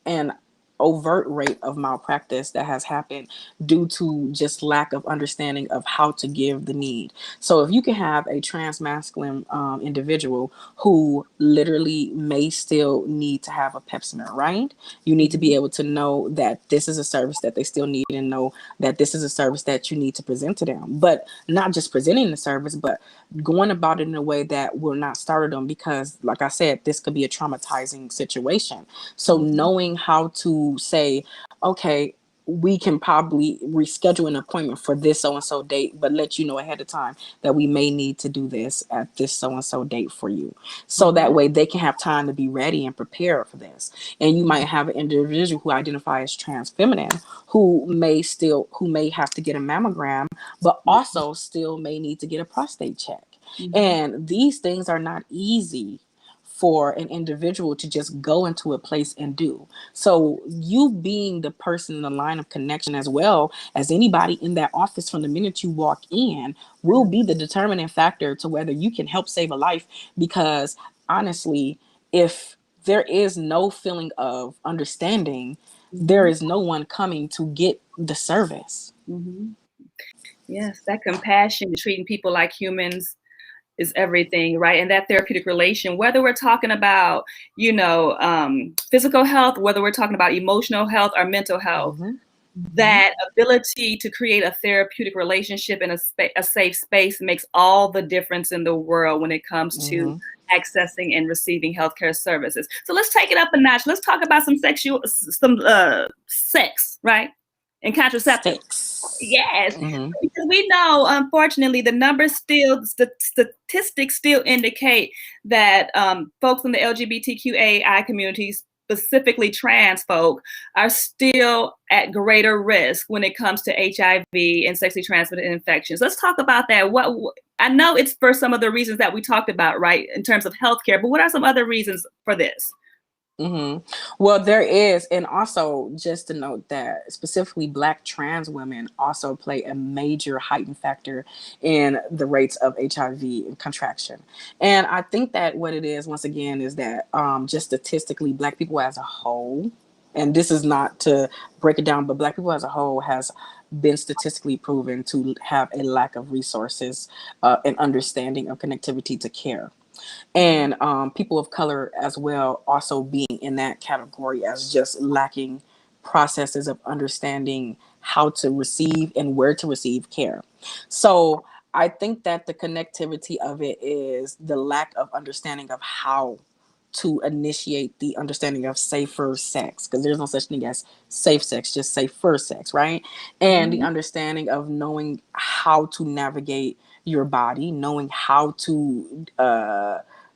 an overt rate of malpractice that has happened due to just lack of understanding of how to give the need. So if you can have a transmasculine individual who literally may still need to have a pap smear, right? You need to be Mhm. able to know that this is a service that they still need and know that this is a service that you need to present to them. But not just presenting the service, but going about it in a way that will not startle them because, like I said, this could be a traumatizing situation. So Mhm. knowing how to say, okay, we can probably reschedule an appointment for this so and so date, but let you know ahead of time that we may need to do this at this so and so date for you. So that Mhm. way they can have time to be ready and prepare for this. And you might have an individual who identifies as trans feminine who may have to get a mammogram, but also still may need to get a prostate check. Mhm. And these things are not easy for an individual to just go into a place and do. So you being the person in the line of connection as well as anybody in that office from the minute you walk in will be the determining factor to whether you can help save a life. Because honestly, if there is no feeling of understanding, there Mhm. is no one coming to get the service. Mhm. Yes, that compassion, treating people like humans is everything, right? And that therapeutic relation, whether we're talking about, physical health, whether we're talking about emotional health or mental health, Mm-hmm. Mm-hmm. that ability to create a therapeutic relationship in a safe space makes all the difference in the world when it comes to Mm-hmm. accessing and receiving healthcare services. So let's take it up a notch. Let's talk about some sex, right? And contraceptives. Six. Yes, Mm-hmm. because we know, unfortunately, the numbers statistics still indicate that folks in the LGBTQAI community, specifically trans folk, are still at greater risk when it comes to HIV and sexually transmitted infections. Let's talk about that. What I know it's for some of the reasons that we talked about, right, in terms of healthcare, but what are some other reasons for this? Mm-hmm. Well, there is, and also just to note that specifically Black trans women also play a major heightened factor in the rates of HIV and contraction. And I think that what it is, once again, is that just statistically, Black people as a whole, and this is not to break it down, but Black people as a whole has been statistically proven to have a lack of resources and understanding of connectivity to care, and people of color as well also being in that category as just lacking processes of understanding how to receive and where to receive care. So I think that the connectivity of it is the lack of understanding of how to initiate the understanding of safer sex, because there's no such thing as safe sex, just safer sex, right? And the Mhm. understanding of knowing how to navigate your body, knowing how to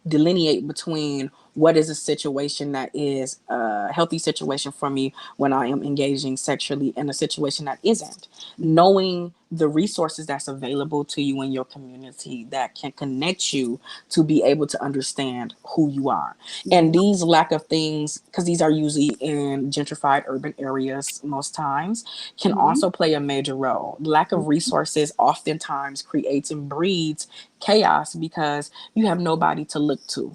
delineate between what is a situation that is a healthy situation for me when I am engaging sexually and a situation that isn't. Knowing the resources that's available to you in your community that can connect you to be able to understand who you are. And Mhm. these lack of things, because these are usually in gentrified urban areas most times, can Mhm. also play a major role. Lack of resources oftentimes creates and breeds chaos because you have nobody to look to.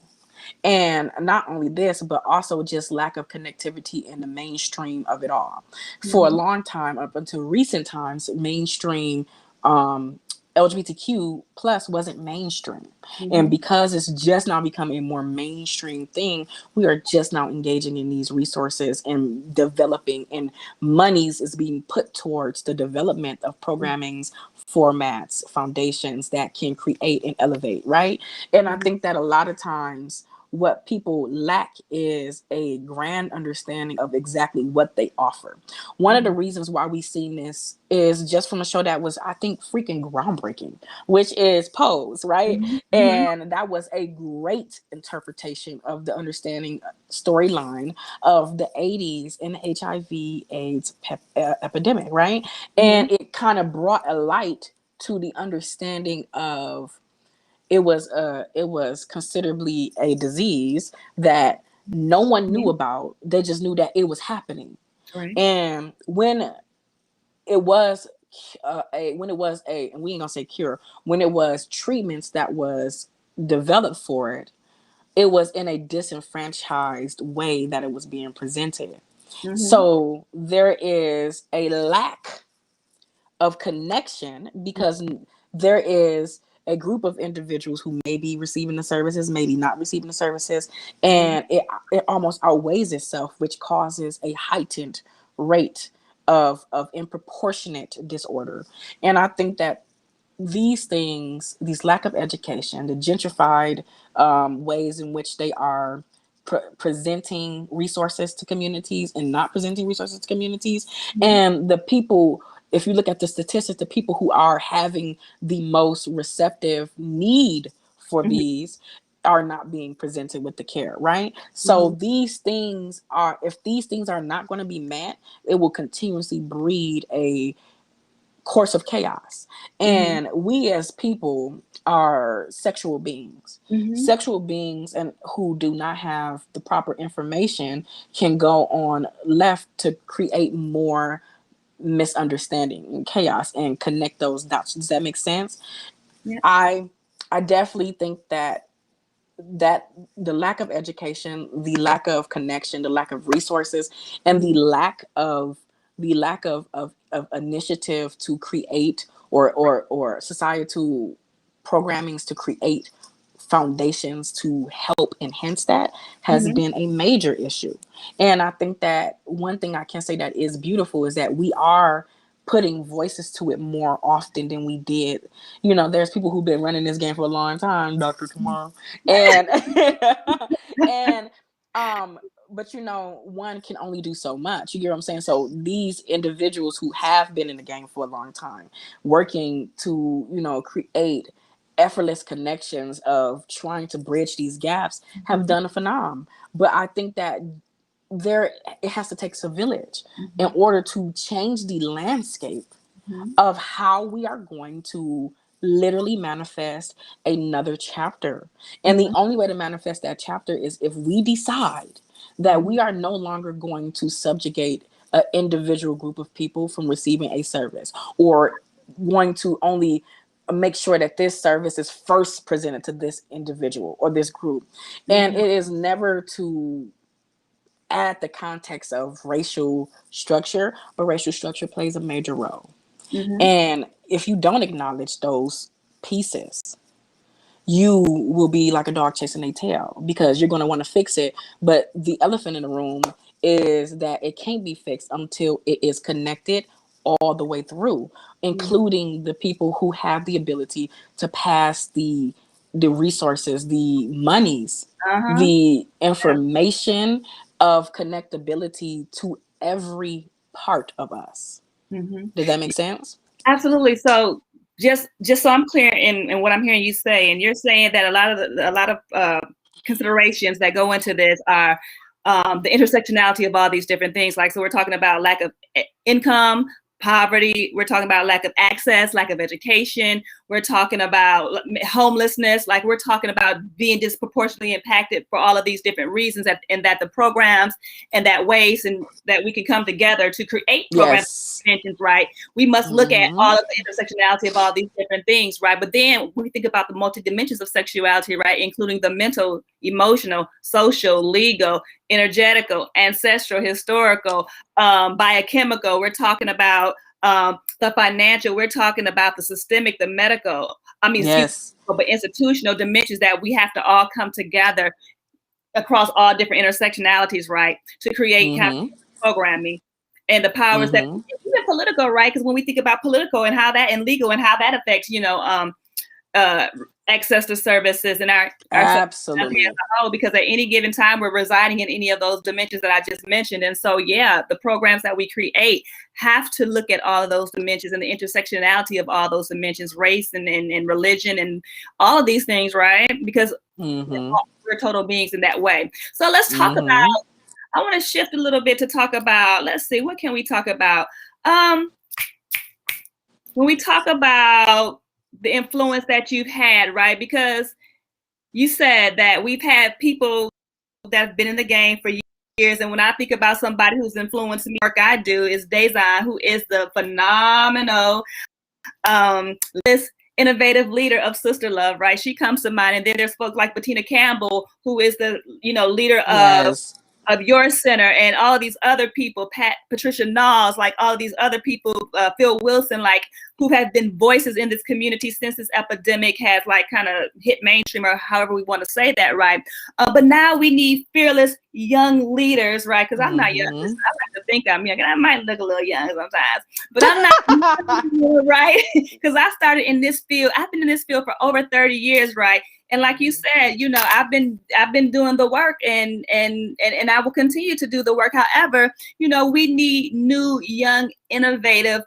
And not only this, but also just lack of connectivity in the mainstream of it all. For a Mhm. long time, up until recent times, mainstream um, LGBTQ plus wasn't mainstream. And Mhm. because it's just now becoming a more mainstream thing, we are just now engaging in these resources and developing, and monies is being put towards the development of programmings, formats, foundations that can create and elevate, right? And I Mhm. think that a lot of times what people lack is a grand understanding of exactly what they offer. One of the reasons why we've seen this is just from a show that was, I think, freaking groundbreaking, which is Pose, right? And that was a great interpretation of the understanding storyline of the 80s and the HIV/AIDS epidemic, right? And it kind of brought a light to the understanding of it was considerably a disease that no one knew about. They just knew that it was happening. Right. And when it was and we ain't gonna say cure, when it was treatments that was developed for it, it was in a disenfranchised way that it was being presented. So there is a lack of connection because there is a group of individuals who may be receiving the services, maybe not receiving the services, and it almost outweighs itself, which causes a heightened rate of disproportionate disorder. And I think that these things, these lack of education, the gentrified ways in which they are presenting resources to communities and not presenting resources to communities, and the people, if you look at the statistics, the people who are having the most receptive need for these are not being presented with the care, right? So these things are, if these things are not going to be met, it will continuously breed a course of chaos. And we as people are sexual beings. Sexual beings and who do not have the proper information can go on left to create more misunderstanding and chaos and connect those dots. Does that make sense? Yeah. I definitely think that the lack of education, the lack of connection, the lack of resources, and the lack of initiative to create or societal programmings to create foundations to help enhance that has been a major issue. And I think that one thing I can say that is beautiful is that we are putting voices to it more often than we did. You know, there's people who've been running this game for a long time, Dr. Tamara. And and but you know, one can only do so much. You get what I'm saying? So these individuals who have been in the game for a long time, working to, you know, create effortless connections of trying to bridge these gaps, have done a phenomenon. But I think that it has to take a village in order to change the landscape of how we are going to literally manifest another chapter. And the only way to manifest that chapter is if we decide that we are no longer going to subjugate an individual group of people from receiving a service, or going to only make sure that this service is first presented to this individual or this group. And it is never to add the context of racial structure, but racial structure plays a major role. And if you don't acknowledge those pieces, you will be like a dog chasing a tail, because you're going to want to fix it. But the elephant in the room is that it can't be fixed until it is connected all the way through, including the people who have the ability to pass the resources, the monies, the information of connectability to every part of us. Does that make sense? Absolutely. So just so I'm clear in what I'm hearing you say, and you're saying that a lot of considerations that go into this are the intersectionality of all these different things. Like, so we're talking about lack of income, poverty. We're talking about lack of access, lack of education. We're talking about homelessness. Like, we're talking about being disproportionately impacted for all of these different reasons, and that the programs and that ways and that we can come together to create programs, right? We must look at all of the intersectionality of all these different things, right? But then when we think about the multi-dimensions of sexuality, right, including the mental, emotional, social, legal, energetical, ancestral, historical, biochemical, we're talking about the financial, we're talking about the systemic, the medical, but institutional dimensions that we have to all come together across all different intersectionalities, right, to create kind of programming and the powers that even political, right? Because when we think about political and how that, and legal and how that affects, you know, access to services and our Absolutely. as a whole, because at any given time we're residing in any of those dimensions that I just mentioned. And so, yeah, the programs that we create have to look at all of those dimensions and the intersectionality of all those dimensions, race and religion and all of these things, right? Because we're total beings in that way. So let's talk about, I want to shift a little bit to talk about, let's see, what can we talk about? When we talk about the influence that you've had, right? Because you said that we've had people that have been in the game for years. And when I think about somebody who's influenced me, work I do is Dazon, who is the phenomenal, this innovative leader of SisterLove, right? She comes to mind. And then there's folks like Bettina Campbell, who is the, leader of your center, and all these other people, Patricia Knowles, like all these other people, Phil Wilson, like, who have been voices in this community since this epidemic has like kind of hit mainstream, or however we want to say that, right? But now we need fearless young leaders, right? Because I'm not young. I like to think I'm young, and I might look a little young sometimes, but I'm not, right? Because I started in this field. I've been in this field for over 30 years, right? And like you said, I've been doing the work, and I will continue to do the work. However, we need new, young, innovative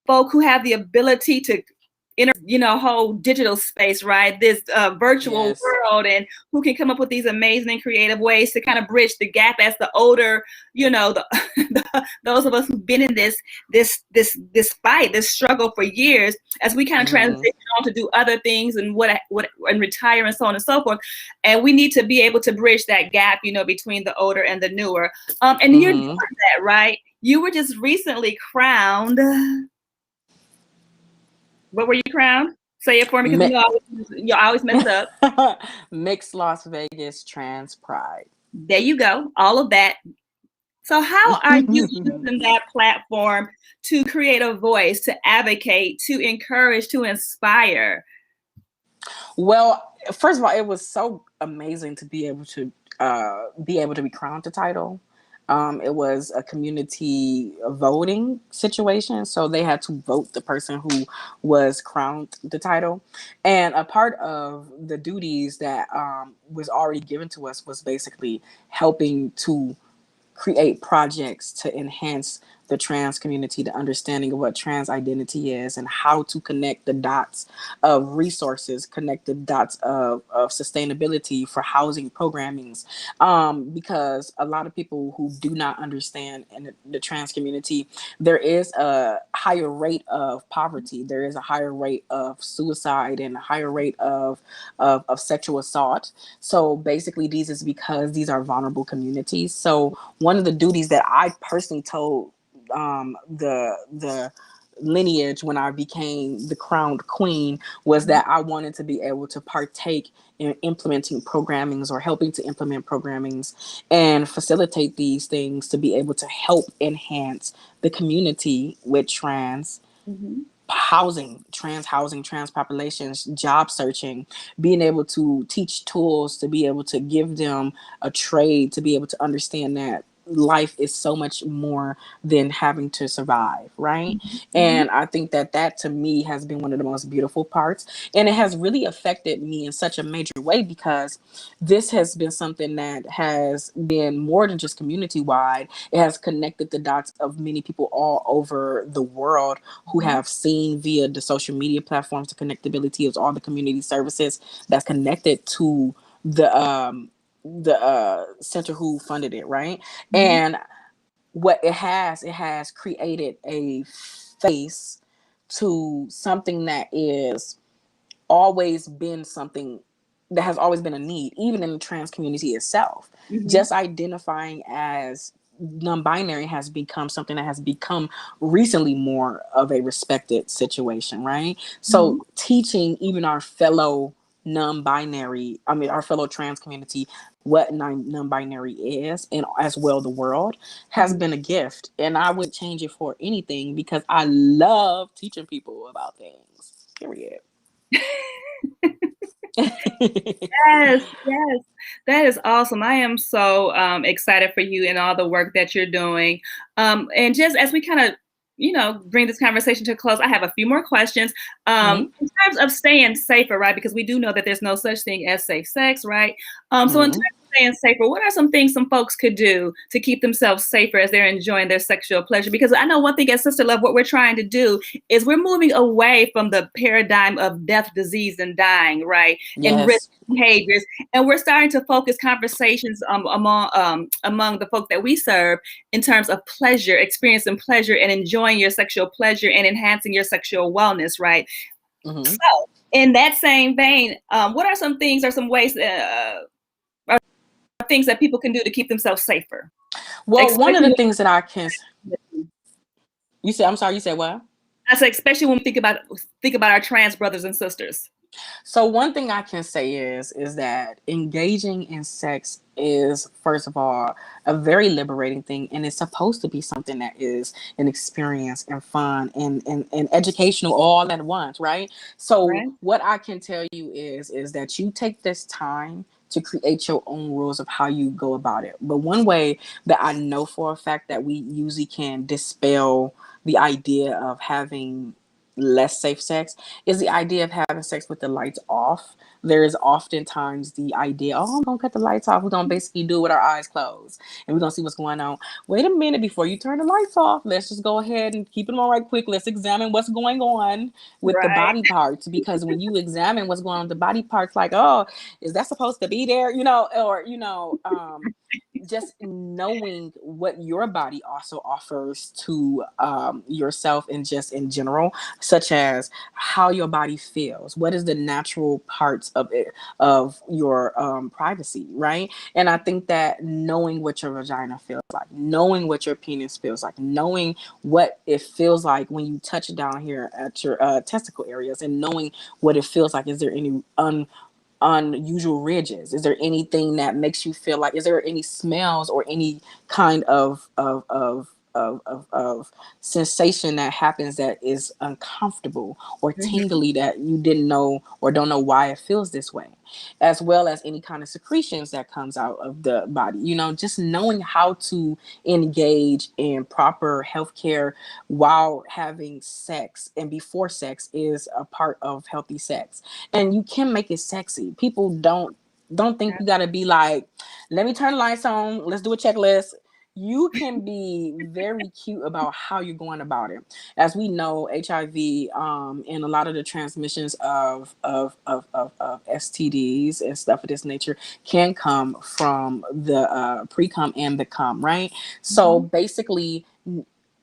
folk who have the ability to whole digital space, right? This virtual world, and who can come up with these amazing creative ways to kind of bridge the gap as the older, those of us who've been in this fight, this struggle for years, as we kind of transition on to do other things and and retire and so on and so forth. And we need to be able to bridge that gap, between the older and the newer. And you're doing that, right? You were just recently crowned. What were you crowned? Say it for me, because you always mess up. Mixed Las Vegas Trans Pride. There you go. All of that. So how are you using that platform to create a voice, to advocate, to encourage, to inspire? Well, first of all, it was so amazing to be able to be crowned the title. It was a community voting situation, so they had to vote the person who was crowned the title. And a part of the duties that was already given to us was basically helping to create projects to enhance the trans community, the understanding of what trans identity is, and how to connect the dots of resources, connect the dots of sustainability for housing programmings. Because a lot of people who do not understand in the trans community, there is a higher rate of poverty, there is a higher rate of suicide, and a higher rate of sexual assault. So basically, these is because these are vulnerable communities. So one of the duties that I personally told the lineage when I became the crowned queen was that I wanted to be able to partake in implementing programmings, or helping to implement programmings and facilitate these things to be able to help enhance the community with trans housing, trans populations, job searching, being able to teach tools to be able to give them a trade, to be able to understand that life is so much more than having to survive, right? And I think that to me has been one of the most beautiful parts, and it has really affected me in such a major way, because this has been something that has been more than just community wide. It has connected the dots of many people all over the world who have seen via the social media platforms the connectability of all the community services that's connected to the center who funded it, right? And what it has created a face to something that is always been something that has always been a need, even in the trans community itself. Just identifying as non-binary has become something that has become recently more of a respected situation, right? So teaching even our fellow our fellow trans community what non-binary is, and as well the world, has been a gift. And I wouldn't change it for anything, because I love teaching people about things, period. Yes, that is awesome. I am so excited for you and all the work that you're doing. And just as we kind of bring this conversation to a close, I have a few more questions. In terms of staying safer, right? Because we do know that there's no such thing as safe sex, right? So in terms of staying safer, what are some things some folks could do to keep themselves safer as they're enjoying their sexual pleasure? Because I know one thing at SisterLove, what we're trying to do is we're moving away from the paradigm of death, disease, and dying, right? And risk behaviors, and we're starting to focus conversations among the folk that we serve in terms of pleasure, experiencing pleasure, and enjoying your sexual pleasure and enhancing your sexual wellness, right? So, in that same vein, what are some things or some ways, or things that people can do to keep themselves safer? Well, one of the things that I can. You said, I'm sorry. You said what? I said, especially when we think about our trans brothers and sisters. So one thing I can say is that engaging in sex is, first of all, a very liberating thing, and it's supposed to be something that is an experience and fun and educational all at once, right? So what I can tell you is that you take this time to create your own rules of how you go about it. But one way that I know for a fact that we usually can dispel the idea of having less safe sex is the idea of having sex with the lights off. There is oftentimes the idea, oh, I'm gonna cut the lights off. We're gonna basically do it with our eyes closed and we're gonna see what's going on. Wait a minute, before you turn the lights off, let's just go ahead and keep them on right quick. Let's examine what's going on with the body parts, because when you examine what's going on with the body parts, like, oh, is that supposed to be there? Just knowing what your body also offers to yourself and just in general, such as how your body feels, what is the natural parts of it, of your privacy, right? And I think that knowing what your vagina feels like, knowing what your penis feels like, knowing what it feels like when you touch it down here at your testicle areas, and knowing what it feels like, is there any unusual ridges, is there anything that makes you feel like, is there any smells or any kind of sensation that happens that is uncomfortable or tingly that you didn't know or don't know why it feels this way, as well as any kind of secretions that comes out of the body. Just knowing how to engage in proper healthcare while having sex and before sex is a part of healthy sex. And you can make it sexy. People don't think you gotta be like, let me turn the lights on, let's do a checklist. You can be very cute about how you're going about it. As we know, HIV and a lot of the transmissions of STDs and stuff of this nature can come from the pre-cum and the cum, right? So basically,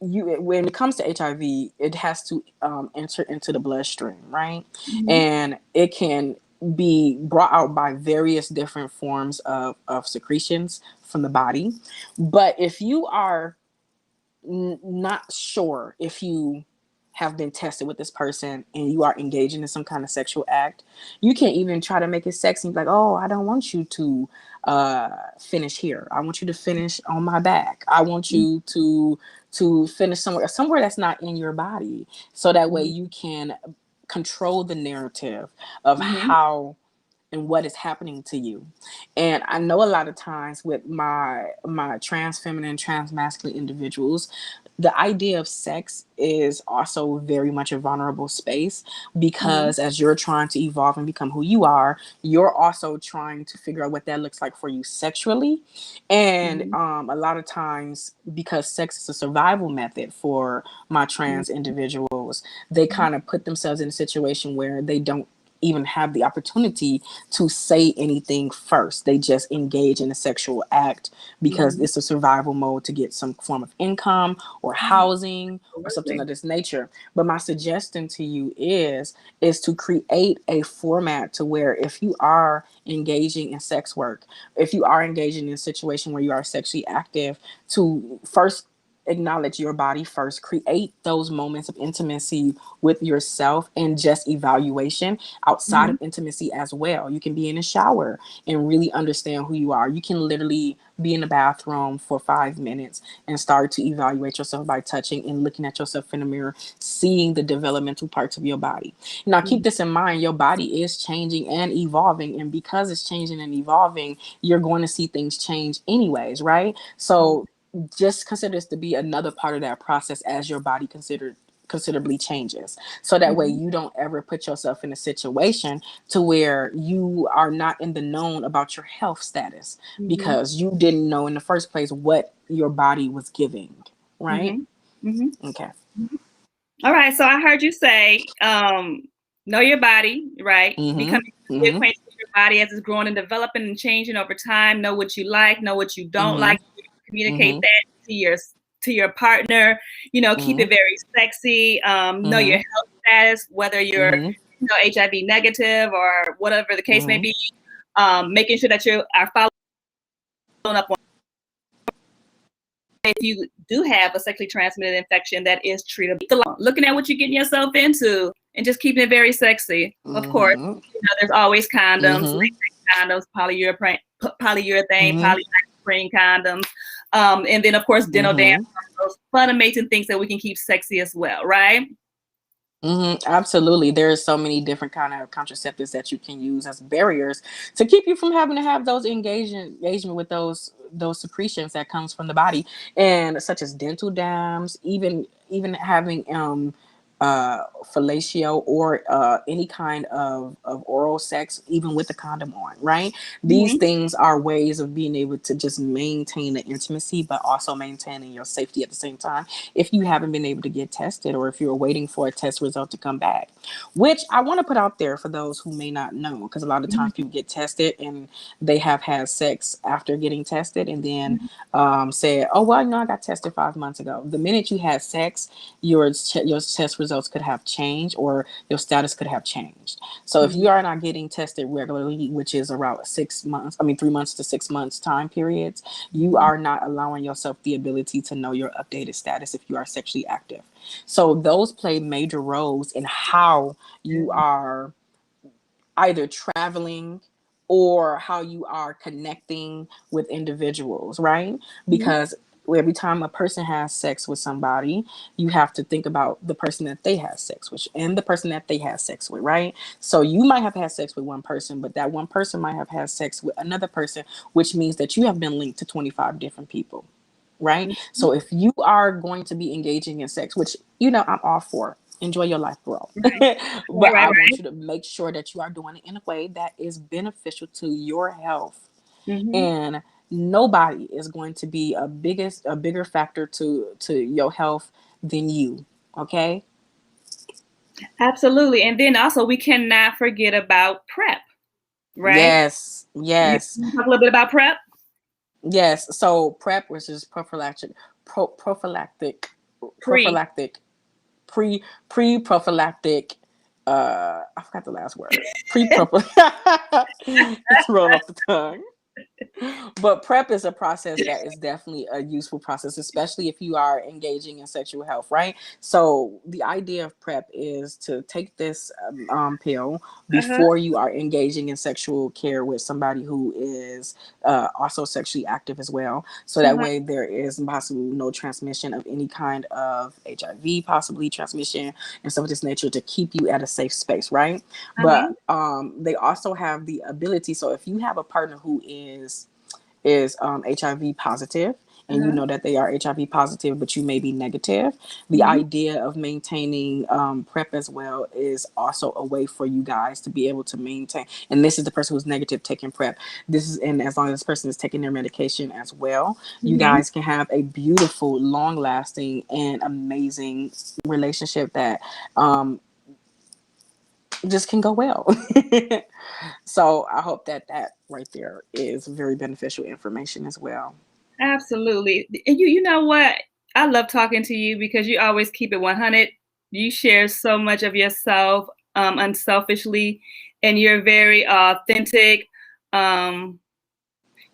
when it comes to HIV, it has to enter into the bloodstream, right? And it can be brought out by various different forms of secretions from the body. But if you are not sure if you have been tested with this person and you are engaging in some kind of sexual act, you can even try to make it sexy, like, oh, I don't want you to finish here. I want you to finish on my back. I want you to finish somewhere that's not in your body, so that way you can control the narrative of how and what is happening to you. And I know a lot of times with my trans feminine, trans masculine individuals, the idea of sex is also very much a vulnerable space, because as you're trying to evolve and become who you are, you're also trying to figure out what that looks like for you sexually. And a lot of times, because sex is a survival method for my trans individuals, they kind of put themselves in a situation where they don't even have the opportunity to say anything first. They just engage in a sexual act because it's a survival mode to get some form of income or housing or something of this nature. But my suggestion to you is to create a format to where, if you are engaging in sex work, if you are engaging in a situation where you are sexually active, to first acknowledge your body first, create those moments of intimacy with yourself and just evaluation outside of intimacy as well. You can be in a shower and really understand who you are. You can literally be in the bathroom for 5 minutes and start to evaluate yourself by touching and looking at yourself in the mirror, seeing the developmental parts of your body. Now, keep this in mind, your body is changing and evolving, and because it's changing and evolving, you're going to see things change anyways, right? So just consider this to be another part of that process as your body considerably changes. So that way you don't ever put yourself in a situation to where you are not in the known about your health status because you didn't know in the first place what your body was giving. Right? Okay. All right. So I heard you say, know your body, right? Becoming acquainted with your body as it's growing and developing and changing over time. Know what you like, know what you don't like. Communicate that to your partner. You know, keep it very sexy. Know your health status, whether you're HIV negative or whatever the case may be. Making sure that you are following up on if you do have a sexually transmitted infection that is treatable. Looking at what you're getting yourself into and just keeping it very sexy. Of course, you know, there's always condoms, condoms, polyurethane, polyurethane condoms, and then of course dental dams, those fun, amazing things that we can keep sexy as well, right? Absolutely. There's so many different kind of contraceptives that you can use as barriers to keep you from having to have those engagement with those secretions that comes from the body, and such as dental dams, even having fellatio or any kind of oral sex, even with the condom on, right? These things are ways of being able to just maintain the intimacy, but also maintaining your safety at the same time if you haven't been able to get tested or if you're waiting for a test result to come back. Which I want to put out there for those who may not know, because a lot of times people get tested and they have had sex after getting tested and then said, oh, well, I got tested 5 months ago. The minute you had sex, your test results could have changed or your status could have changed. So if you are not getting tested regularly, which is around 3 months to 6 months time periods, you are not allowing yourself the ability to know your updated status if you are sexually active. So those play major roles in how you are either traveling or how you are connecting with individuals, right? Because every time a person has sex with somebody, you have to think about the person that they have sex with and the person that they have sex with, right? So you might have had sex with one person, but that one person might have had sex with another person, which means that you have been linked to 25 different people, right? So if you are going to be engaging in sex, which, I'm all for, enjoy your life, bro. But I want you to make sure that you are doing it in a way that is beneficial to your health. And nobody is going to be a bigger factor to your health than you. Okay. Absolutely. And then also we cannot forget about PrEP, right? Yes. Talk a little bit about PrEP. Yes. So PrEP, which is prophylactic pre-prophylactic, I forgot the last word. Pre-prophylactic. It's rolling off the tongue. But PrEP is a process that is definitely a useful process, especially if you are engaging in sexual health, right? So the idea of PrEP is to take this pill before you are engaging in sexual care with somebody who is also sexually active as well. So that way there is possibly no transmission of any kind of HIV, possibly transmission and stuff of this nature, to keep you at a safe space, right? But they also have the ability, so if you have a partner who is HIV positive, and you know that they are HIV positive, but you may be negative, the idea of maintaining PrEP as well is also a way for you guys to be able to maintain. And this is the person who's negative taking PrEP. And as long as this person is taking their medication as well, you guys can have a beautiful, long-lasting, and amazing relationship that just can go well. So I hope that right there is very beneficial information as well. Absolutely. And you know what? I love talking to you because you always keep it 100. You share so much of yourself unselfishly, and you're very authentic.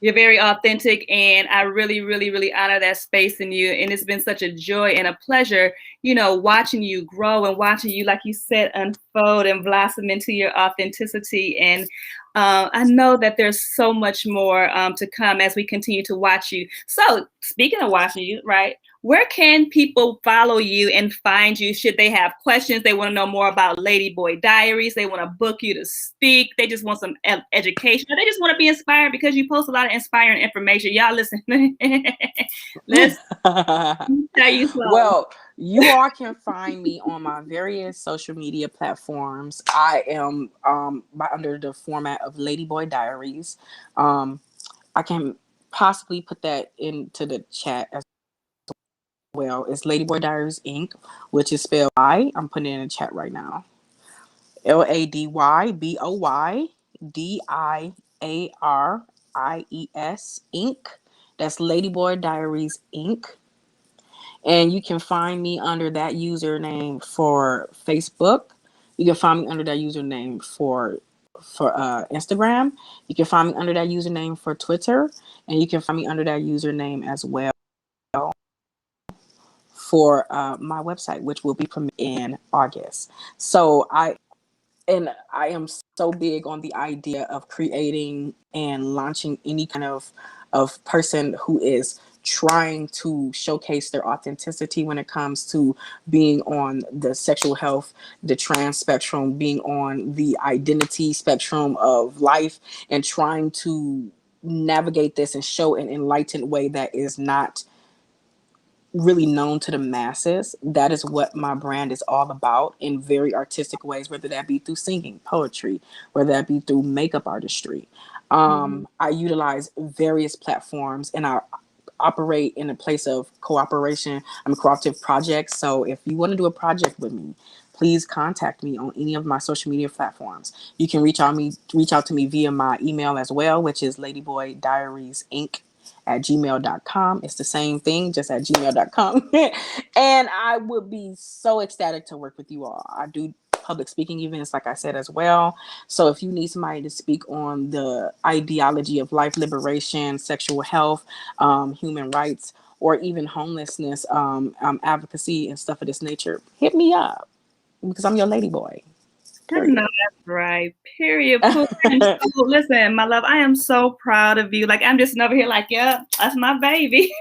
You're very authentic, and I really, really, really honor that space in you. And it's been such a joy and a pleasure, watching you grow and watching you, like you said, unfold and blossom into your authenticity. And I know that there's so much more to come as we continue to watch you. So speaking of watching you, right, where can people follow you and find you? Should they have questions? They want to know more about Ladyboy Diaries. They want to book you to speak. They just want some education. Or they just want to be inspired because you post a lot of inspiring information. Y'all listen. Let's tell you something. Well, you all can find me on my various social media platforms. I am under the format of Ladyboy Diaries. I can possibly put that into the chat as well. It's Ladyboy Diaries Inc., which is spelled I'm putting it in the chat right now. LadyboyDiaries Inc. That's Ladyboy Diaries Inc. And you can find me under that username for Facebook. You can find me under that username for Instagram. You can find me under that username for Twitter, and you can find me under that username as well for my website, which will be premiered in August. So I am so big on the idea of creating and launching any kind of person who is trying to showcase their authenticity when it comes to being on the sexual health, the trans spectrum, being on the identity spectrum of life, and trying to navigate this and show an enlightened way that is not really known to the masses. That is what my brand is all about, in very artistic ways, whether that be through singing, poetry, whether that be through makeup artistry. I utilize various platforms, and I operate in a place of cooperation. I'm a cooperative project. So if you want to do a project with me, please contact me on any of my social media platforms. You can reach out to me via my email as well, which is ladyboydiariesinc@gmail.com. It's the same thing, just at gmail.com. And I would be so ecstatic to work with you all. I do public speaking events, like I said, as well. So if you need somebody to speak on the ideology of life liberation, sexual health, human rights, or even homelessness, advocacy and stuff of this nature, hit me up, because I'm your lady boy. I know that's right. Period. Listen, my love, I am so proud of you. Like, I'm just over here like, yeah, that's my baby.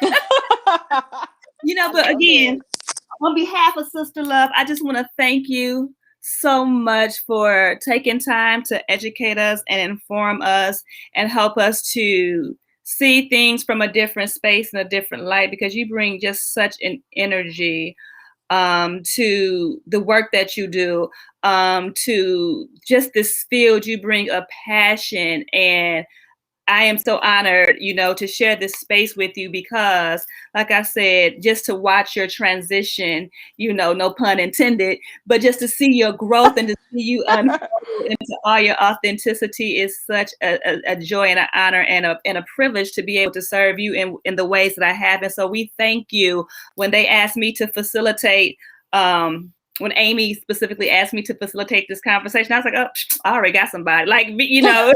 But again, on behalf of SisterLove, I just want to thank you so much for taking time to educate us and inform us and help us to see things from a different space and a different light, because you bring just such an energy to the work that you do, to just this field. You bring a passion, and I am so honored, to share this space with you, because, like I said, just to watch your transition, no pun intended, but just to see your growth and to see you unfold into all your authenticity is such a joy and an honor and a privilege to be able to serve you in the ways that I have. And so we thank you. When they asked me to facilitate, when Amy specifically asked me to facilitate this conversation, I was like, oh, I already got somebody. Like, you have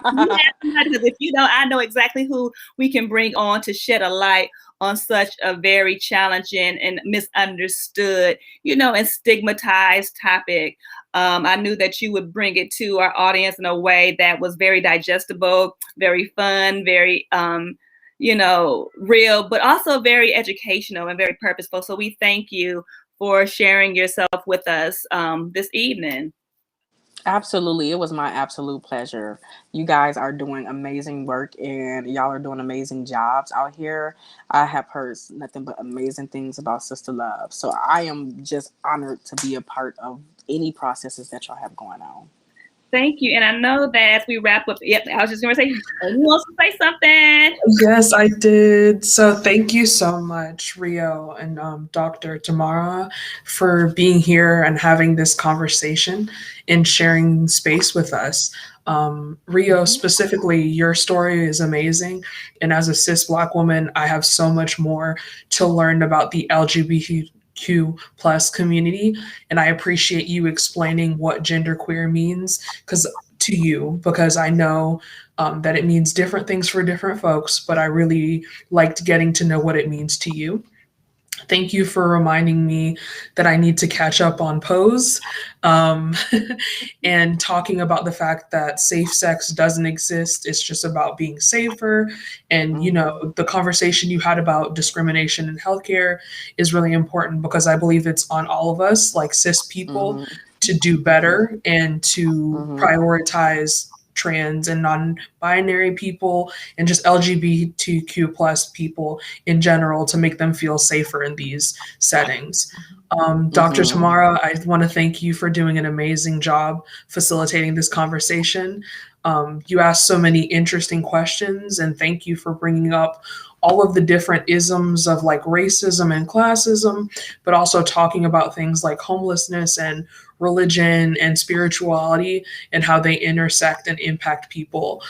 somebody, because if you don't, I know exactly who we can bring on to shed a light on such a very challenging and misunderstood, and stigmatized topic. I knew that you would bring it to our audience in a way that was very digestible, very fun, very, real, but also very educational and very purposeful. So we thank you for sharing yourself with us this evening. Absolutely. It was my absolute pleasure. You guys are doing amazing work, and y'all are doing amazing jobs out here. I have heard nothing but amazing things about SisterLove. So I am just honored to be a part of any processes that y'all have going on. Thank you. And I know that as we wrap up, I was just going to say, who wants to say something? Yes, I did. So thank you so much, Rio and Dr. Tamara, for being here and having this conversation and sharing space with us. Rio, specifically, your story is amazing. And as a cis Black woman, I have so much more to learn about the LGBTQ+ community, and I appreciate you explaining what genderqueer means to you, because I know that it means different things for different folks, but I really liked getting to know what it means to you. Thank you for reminding me that I need to catch up on Pose, um, and talking about the fact that safe sex doesn't exist. It's just about being safer. And, you know, the conversation you had about discrimination in healthcare is really important because I believe it's on all of us, like cis people, to do better and to prioritize trans and non-binary people and just LGBTQ plus people in general to make them feel safer in these settings. Dr. Tamara, I want to thank you for doing an amazing job facilitating this conversation. You asked so many interesting questions, and thank you for bringing up all of the different isms of like racism and classism, but also talking about things like homelessness and religion and spirituality and how they intersect and impact people.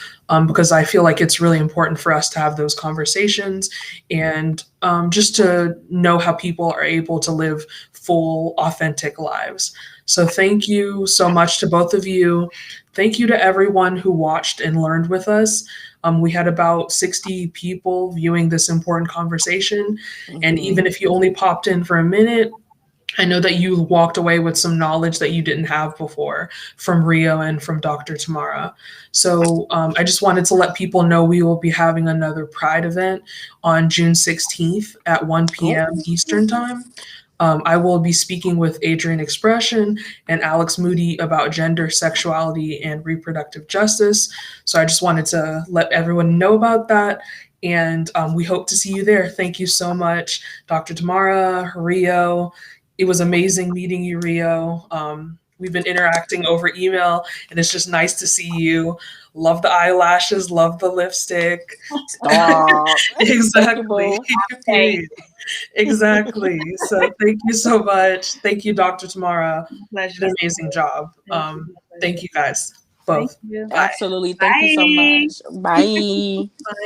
Because I feel like it's really important for us to have those conversations and just to know how people are able to live full, authentic lives. So thank you so much to both of you. Thank you to everyone who watched and learned with us. We had about 60 people viewing this important conversation. And even if you only popped in for a minute, I know that you walked away with some knowledge that you didn't have before from Rio and from Dr. Tamara. So I just wanted to let people know we will be having another Pride event on June 16th at 1 p.m. Eastern Time. I will be speaking with Adrian Expression and Alex Moody about gender, sexuality, and reproductive justice. So I just wanted to let everyone know about that. And we hope to see you there. Thank you so much, Dr. Tamara, Rio. It was amazing meeting you, Rio. We've been interacting over email, and it's just nice to see you. Love the eyelashes, love the lipstick. Stop. Exactly. Exactly. So thank you so much. Thank you, Dr. Tamara. Pleasure. Did an amazing job. Thank you guys both. Thank you. Bye. Absolutely. Thank you so much. Bye. Bye.